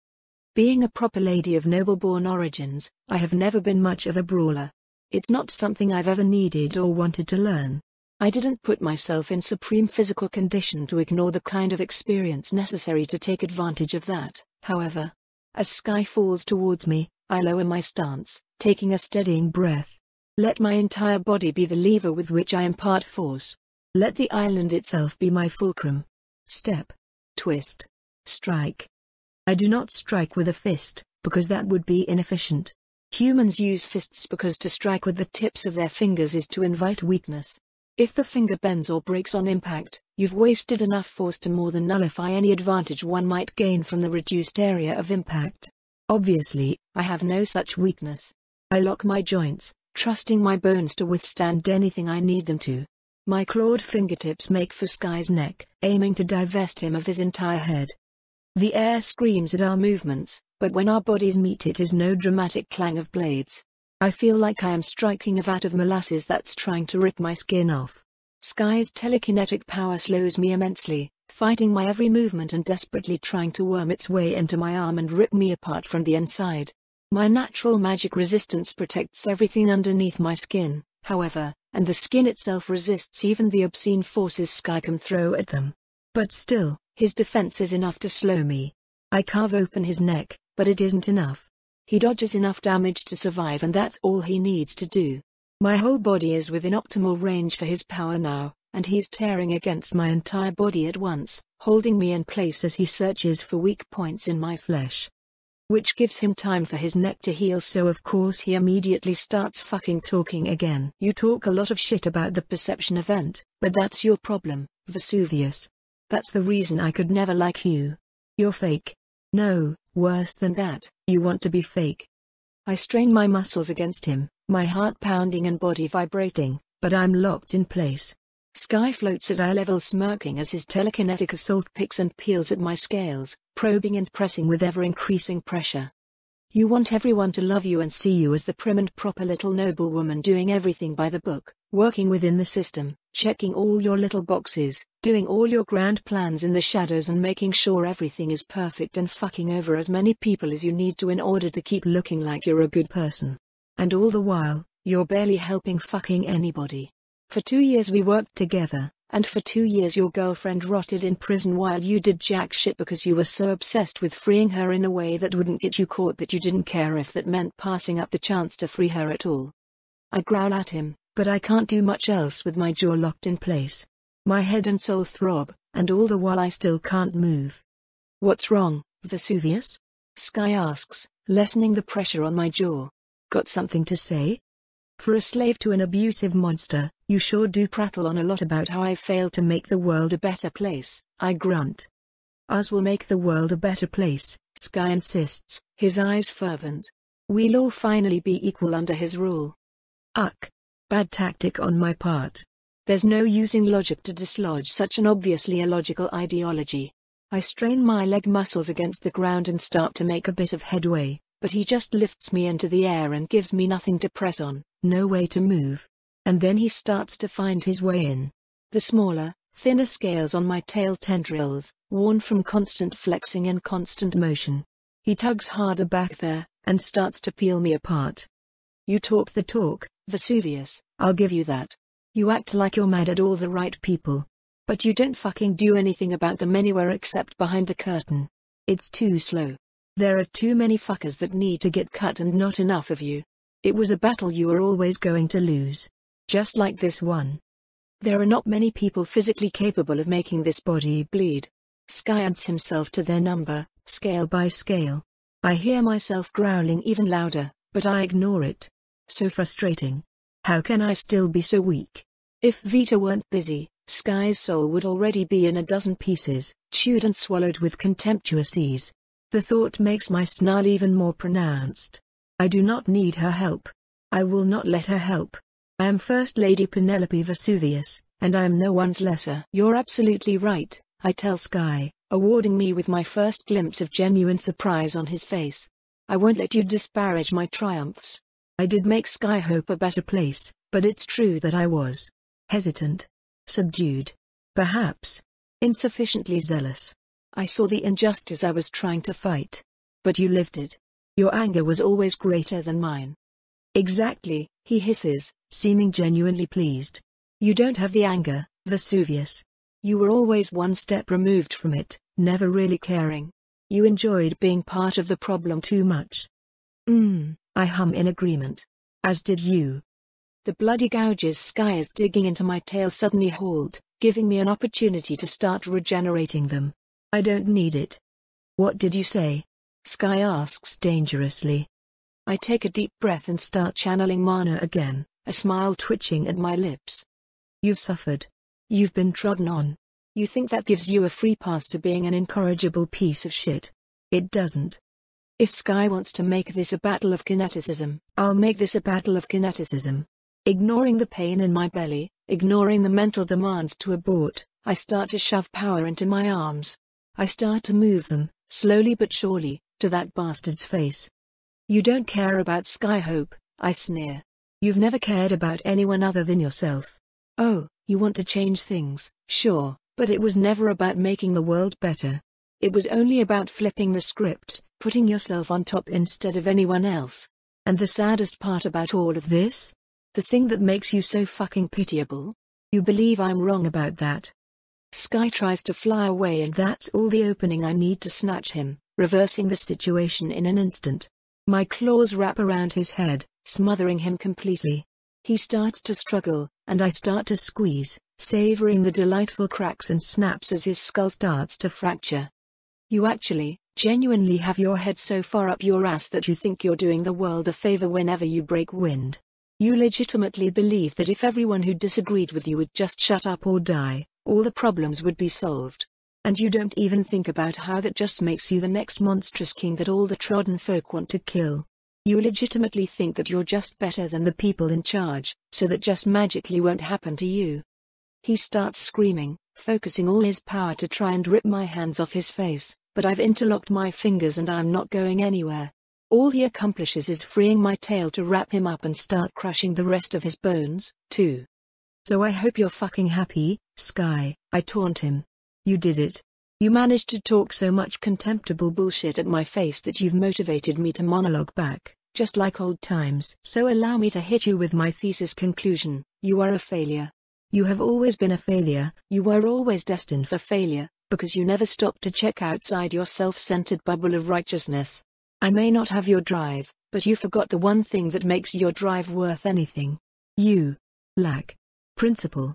Being a proper lady of noble-born origins, I have never been much of a brawler. It's not something I've ever needed or wanted to learn. I didn't put myself in supreme physical condition to ignore the kind of experience necessary to take advantage of that, however. As Sky falls towards me, I lower my stance, taking a steadying breath. Let my entire body be the lever with which I impart force. Let the island itself be my fulcrum. Step. Twist. Strike. I do not strike with a fist, because that would be inefficient. Humans use fists because to strike with the tips of their fingers is to invite weakness. If the finger bends or breaks on impact, you've wasted enough force to more than nullify any advantage one might gain from the reduced area of impact. Obviously, I have no such weakness. I lock my joints, trusting my bones to withstand anything I need them to. My clawed fingertips make for Sky's neck, aiming to divest him of his entire head. The air screams at our movements, but when our bodies meet it is no dramatic clang of blades. I feel like I am striking a vat of molasses that's trying to rip my skin off. Sky's telekinetic power slows me immensely, fighting my every movement and desperately trying to worm its way into my arm and rip me apart from the inside. My natural magic resistance protects everything underneath my skin, however, and the skin itself resists even the obscene forces Sky can throw at them. But still, his defense is enough to slow me. I carve open his neck, but it isn't enough. He dodges enough damage to survive and that's all he needs to do. My whole body is within optimal range for his power now, and he's tearing against my entire body at once, holding me in place as he searches for weak points in my flesh. Which gives him time for his neck to heal, so of course he immediately starts fucking talking again. You talk a lot of shit about the perception event, but that's your problem, Vesuvius. That's the reason I could never like you. You're fake. No, worse than that, you want to be fake. I strain my muscles against him, my heart pounding and body vibrating, but I'm locked in place. Sky floats at eye level, smirking as his telekinetic assault picks and peels at my scales, probing and pressing with ever-increasing pressure. You want everyone to love you and see you as the prim and proper little noblewoman doing everything by the book, working within the system, checking all your little boxes, doing all your grand plans in the shadows and making sure everything is perfect and fucking over as many people as you need to in order to keep looking like you're a good person. And all the while, you're barely helping fucking anybody. For 2 years we worked together, and for 2 years your girlfriend rotted in prison while you did jack shit because you were so obsessed with freeing her in a way that wouldn't get you caught that you didn't care if that meant passing up the chance to free her at all. I growl at him, but I can't do much else with my jaw locked in place. My head and soul throb, and all the while I still can't move. What's wrong, Vesuvius? Sky asks, lessening the pressure on my jaw. Got something to say? For a slave to an abusive monster, you sure do prattle on a lot about how I failed to make the world a better place, I grunt. Us will make the world a better place, Sky insists, his eyes fervent. We'll all finally be equal under his rule. Uck. Bad tactic on my part. There's no using logic to dislodge such an obviously illogical ideology. I strain my leg muscles against the ground and start to make a bit of headway, but he just lifts me into the air and gives me nothing to press on, no way to move. And then he starts to find his way in. The smaller, thinner scales on my tail tendrils, worn from constant flexing and constant motion. He tugs harder back there, and starts to peel me apart. You talk the talk, Vesuvius, I'll give you that. You act like you're mad at all the right people. But you don't fucking do anything about them anywhere except behind the curtain. It's too slow. There are too many fuckers that need to get cut and not enough of you. It was a battle you were always going to lose. Just like this one. There are not many people physically capable of making this body bleed. Sky adds himself to their number, scale by scale. I hear myself growling even louder, but I ignore it. So frustrating. How can I still be so weak? If Vita weren't busy, Sky's soul would already be in a dozen pieces, chewed and swallowed with contemptuous ease. The thought makes my snarl even more pronounced. I do not need her help. I will not let her help. I am First Lady Penelope Vesuvius, and I am no one's lesser. You're absolutely right, I tell Sky, awarding me with my first glimpse of genuine surprise on his face. I won't let you disparage my triumphs. I did make Skyhope a better place, but it's true that I was hesitant, subdued, perhaps insufficiently zealous. I saw the injustice I was trying to fight. But you lived it. Your anger was always greater than mine. Exactly, he hisses, seeming genuinely pleased. You don't have the anger, Vesuvius. You were always one step removed from it, never really caring. You enjoyed being part of the problem too much. I hum in agreement. As did you. The bloody gouges Sky is digging into my tail suddenly halt, giving me an opportunity to start regenerating them. I don't need it. What did you say? Sky asks dangerously. I take a deep breath and start channeling mana again, a smile twitching at my lips. You've suffered. You've been trodden on. You think that gives you a free pass to being an incorrigible piece of shit. It doesn't. If Sky wants to make this a battle of kineticism, I'll make this a battle of kineticism. Ignoring the pain in my belly, ignoring the mental demands to abort, I start to shove power into my arms. I start to move them, slowly but surely, to that bastard's face. You don't care about Skyhope, I sneer. You've never cared about anyone other than yourself. Oh, you want to change things, sure, but it was never about making the world better. It was only about flipping the script, putting yourself on top instead of anyone else. And the saddest part about all of this? The thing that makes you so fucking pitiable? You believe I'm wrong about that. Sky tries to fly away, and that's all the opening I need to snatch him, reversing the situation in an instant. My claws wrap around his head, smothering him completely. He starts to struggle, and I start to squeeze, savoring the delightful cracks and snaps as his skull starts to fracture. You actually, genuinely have your head so far up your ass that you think you're doing the world a favor whenever you break wind. You legitimately believe that if everyone who disagreed with you would just shut up or die, all the problems would be solved. And you don't even think about how that just makes you the next monstrous king that all the trodden folk want to kill. You legitimately think that you're just better than the people in charge, so that just magically won't happen to you. He starts screaming, focusing all his power to try and rip my hands off his face, but I've interlocked my fingers and I'm not going anywhere. All he accomplishes is freeing my tail to wrap him up and start crushing the rest of his bones, too. So I hope you're fucking happy, Sky, I taunt him. You did it. You managed to talk so much contemptible bullshit at my face that you've motivated me to monologue back, just like old times. So allow me to hit you with my thesis conclusion. You are a failure. You have always been a failure. You were always destined for failure, because you never stopped to check outside your self-centered bubble of righteousness. I may not have your drive, but you forgot the one thing that makes your drive worth anything. You lack principle.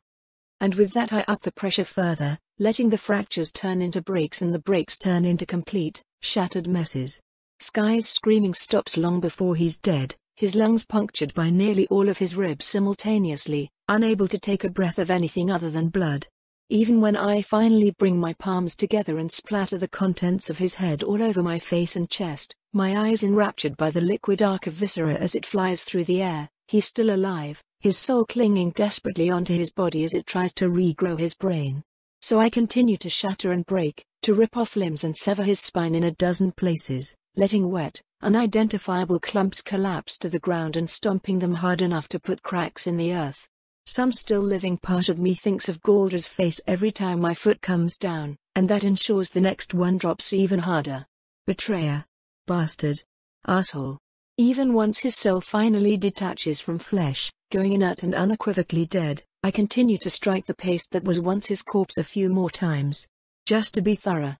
And with that I up the pressure further, letting the fractures turn into breaks and the breaks turn into complete, shattered messes. Sky's screaming stops long before he's dead, his lungs punctured by nearly all of his ribs simultaneously, unable to take a breath of anything other than blood. Even when I finally bring my palms together and splatter the contents of his head all over my face and chest, my eyes enraptured by the liquid arc of viscera as it flies through the air, he's still alive, his soul clinging desperately onto his body as it tries to regrow his brain. So I continue to shatter and break, to rip off limbs and sever his spine in a dozen places, letting wet, unidentifiable clumps collapse to the ground and stomping them hard enough to put cracks in the earth. Some still living part of me thinks of Galdra's face every time my foot comes down, and that ensures the next one drops even harder. Betrayer. Bastard. Asshole. Even once his soul finally detaches from flesh, going inert and unequivocally dead, I continue to strike the paste that was once his corpse a few more times. Just to be thorough.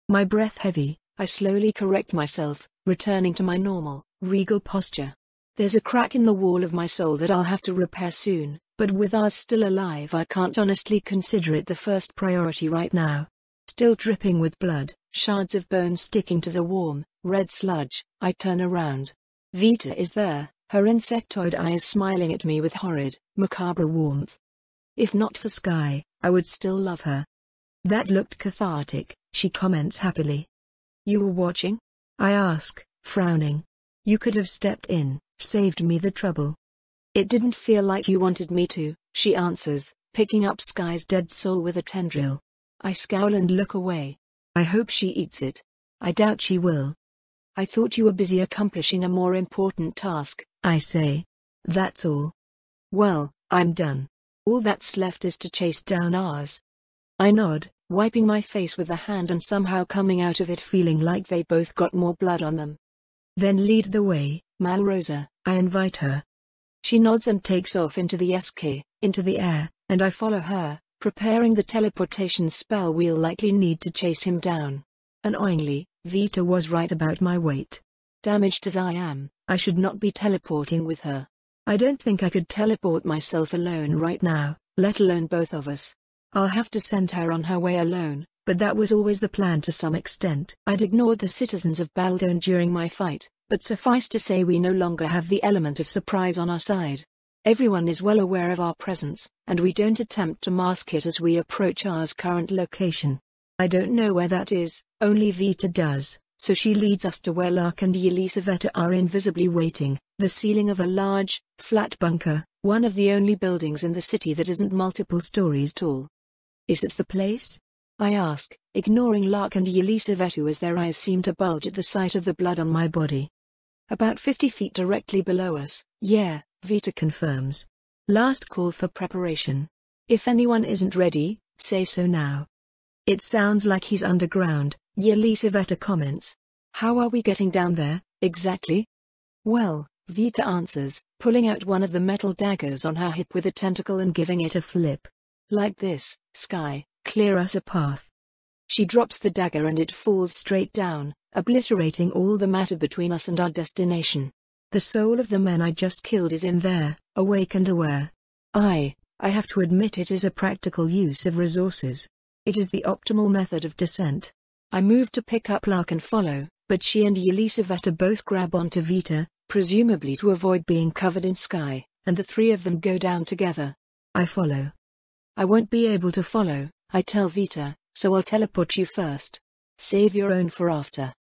My breath heavy, I slowly correct myself, returning to my normal, regal posture. There's a crack in the wall of my soul that I'll have to repair soon, but with ours still alive I can't honestly consider it the first priority right now. Still dripping with blood, shards of bone sticking to the warm, red sludge, I turn around. Vita is there, her insectoid eyes smiling at me with horrid, macabre warmth. If not for Sky, I would still love her. That looked cathartic, she comments happily. You were watching? I ask, frowning. You could have stepped in, saved me the trouble. It didn't feel like you wanted me to, she answers, picking up Sky's dead soul with a tendril. I scowl and look away. I hope she eats it. I doubt she will. I thought you were busy accomplishing a more important task, I say. That's all. Well, I'm done. All that's left is to chase down ours. I nod, wiping my face with a hand and somehow coming out of it feeling like they both got more blood on them. Then lead the way, Malrosa, I invite her. She nods and takes off into the SK, into the air, and I follow her, preparing the teleportation spell we'll likely need to chase him down. Annoyingly, Vita was right about my weight. Damaged as I am, I should not be teleporting with her. I don't think I could teleport myself alone right now, let alone both of us. I'll have to send her on her way alone, but that was always the plan to some extent. I'd ignored the citizens of Baldone during my fight, but suffice to say we no longer have the element of surprise on our side. Everyone is well aware of our presence, and we don't attempt to mask it as we approach ours current location. I don't know where that is, only Vita does, so she leads us to where Lark and Yelisaveta are invisibly waiting, the ceiling of a large, flat bunker, one of the only buildings in the city that isn't multiple stories tall. Is this the place? I ask, ignoring Lark and Yelisaveta as their eyes seem to bulge at the sight of the blood on my body. About 50 feet directly below us, yeah, Vita confirms. Last call for preparation. If anyone isn't ready, say so now. It sounds like he's underground, Yelisaveta comments. How are we getting down there, exactly? Well, Vita answers, pulling out one of the metal daggers on her hip with a tentacle and giving it a flip. Like this, Sky, clear us a path. She drops the dagger and it falls straight down, obliterating all the matter between us and our destination. The soul of the man I just killed is in there, awake and aware. I have to admit it is a practical use of resources. It is the optimal method of descent. I move to pick up Lark and follow, but she and Yelisaveta both grab onto Vita, presumably to avoid being covered in Sky, and the three of them go down together. I follow. I won't be able to follow, I tell Vita, so I'll teleport you first. Save your own for after.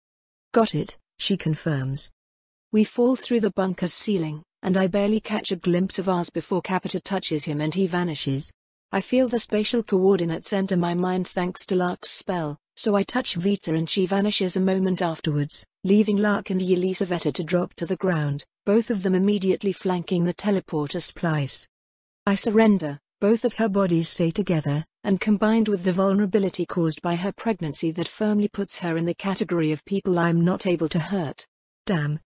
Got it, she confirms. We fall through the bunker's ceiling, and I barely catch a glimpse of ours before Capita touches him and he vanishes. I feel the spatial coordinates enter my mind thanks to Lark's spell, so I touch Vita and she vanishes a moment afterwards, leaving Lark and Yelisaveta to drop to the ground, both of them immediately flanking the teleporter splice. I surrender, both of her bodies stay together, and combined with the vulnerability caused by her pregnancy that firmly puts her in the category of people I'm not able to hurt. Damn.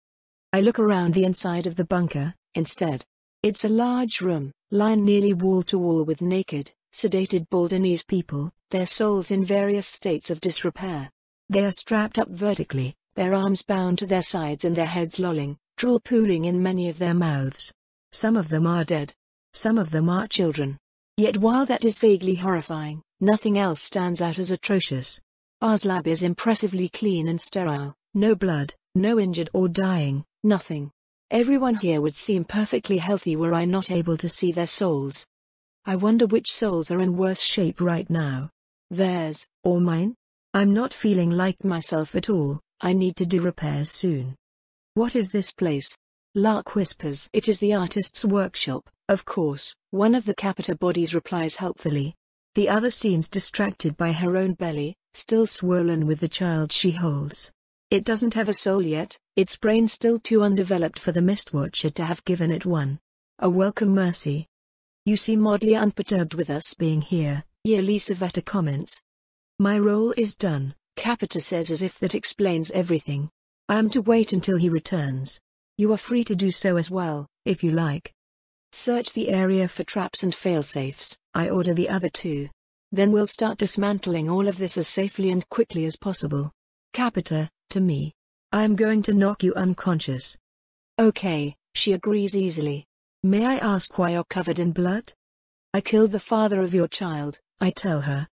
I look around the inside of the bunker, instead. It's a large room, lined nearly wall to wall with naked, sedated Baldanese people, their souls in various states of disrepair. They are strapped up vertically, their arms bound to their sides and their heads lolling, drool pooling in many of their mouths. Some of them are dead. Some of them are children. Yet while that is vaguely horrifying, nothing else stands out as atrocious. Our lab is impressively clean and sterile, no blood, no injured or dying, nothing. Everyone here would seem perfectly healthy were I not able to see their souls. I wonder which souls are in worse shape right now. Theirs, or mine? I'm not feeling like myself at all, I need to do repairs soon. What is this place? Lark whispers. It is the artist's workshop, of course, one of the Capita bodies replies helpfully. The other seems distracted by her own belly, still swollen with the child she holds. It doesn't have a soul yet, its brain still too undeveloped for the Mistwatcher to have given it one. A welcome mercy. You seem oddly unperturbed with us being here, Yelisaveta comments. My role is done, Capita says as if that explains everything. I am to wait until he returns. You are free to do so as well, if you like. Search the area for traps and failsafes, I order the other two. Then we'll start dismantling all of this as safely and quickly as possible. Capita, to me. I am going to knock you unconscious. Okay, she agrees easily. May I ask why you're covered in blood? I killed the father of your child, I tell her.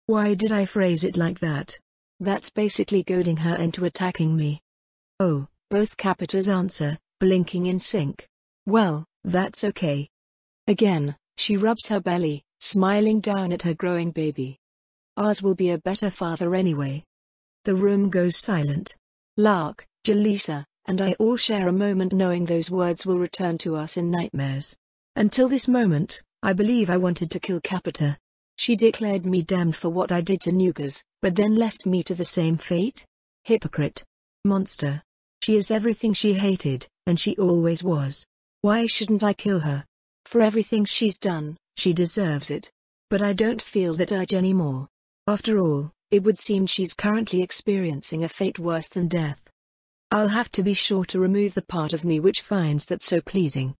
Why did I phrase it like that? That's basically goading her into attacking me. Oh, both Capitas answer, blinking in sync. Well, that's okay. Again, she rubs her belly, smiling down at her growing baby. Ours will be a better father anyway. The room goes silent. Lark, Jalisa, and I all share a moment knowing those words will return to us in nightmares. Until this moment, I believe I wanted to kill Capita. She declared me damned for what I did to Nugas, but then left me to the same fate? Hypocrite. Monster. She is everything she hated, and she always was. Why shouldn't I kill her? For everything she's done, she deserves it. But I don't feel that urge anymore. After all, it would seem she's currently experiencing a fate worse than death. I'll have to be sure to remove the part of me which finds that so pleasing.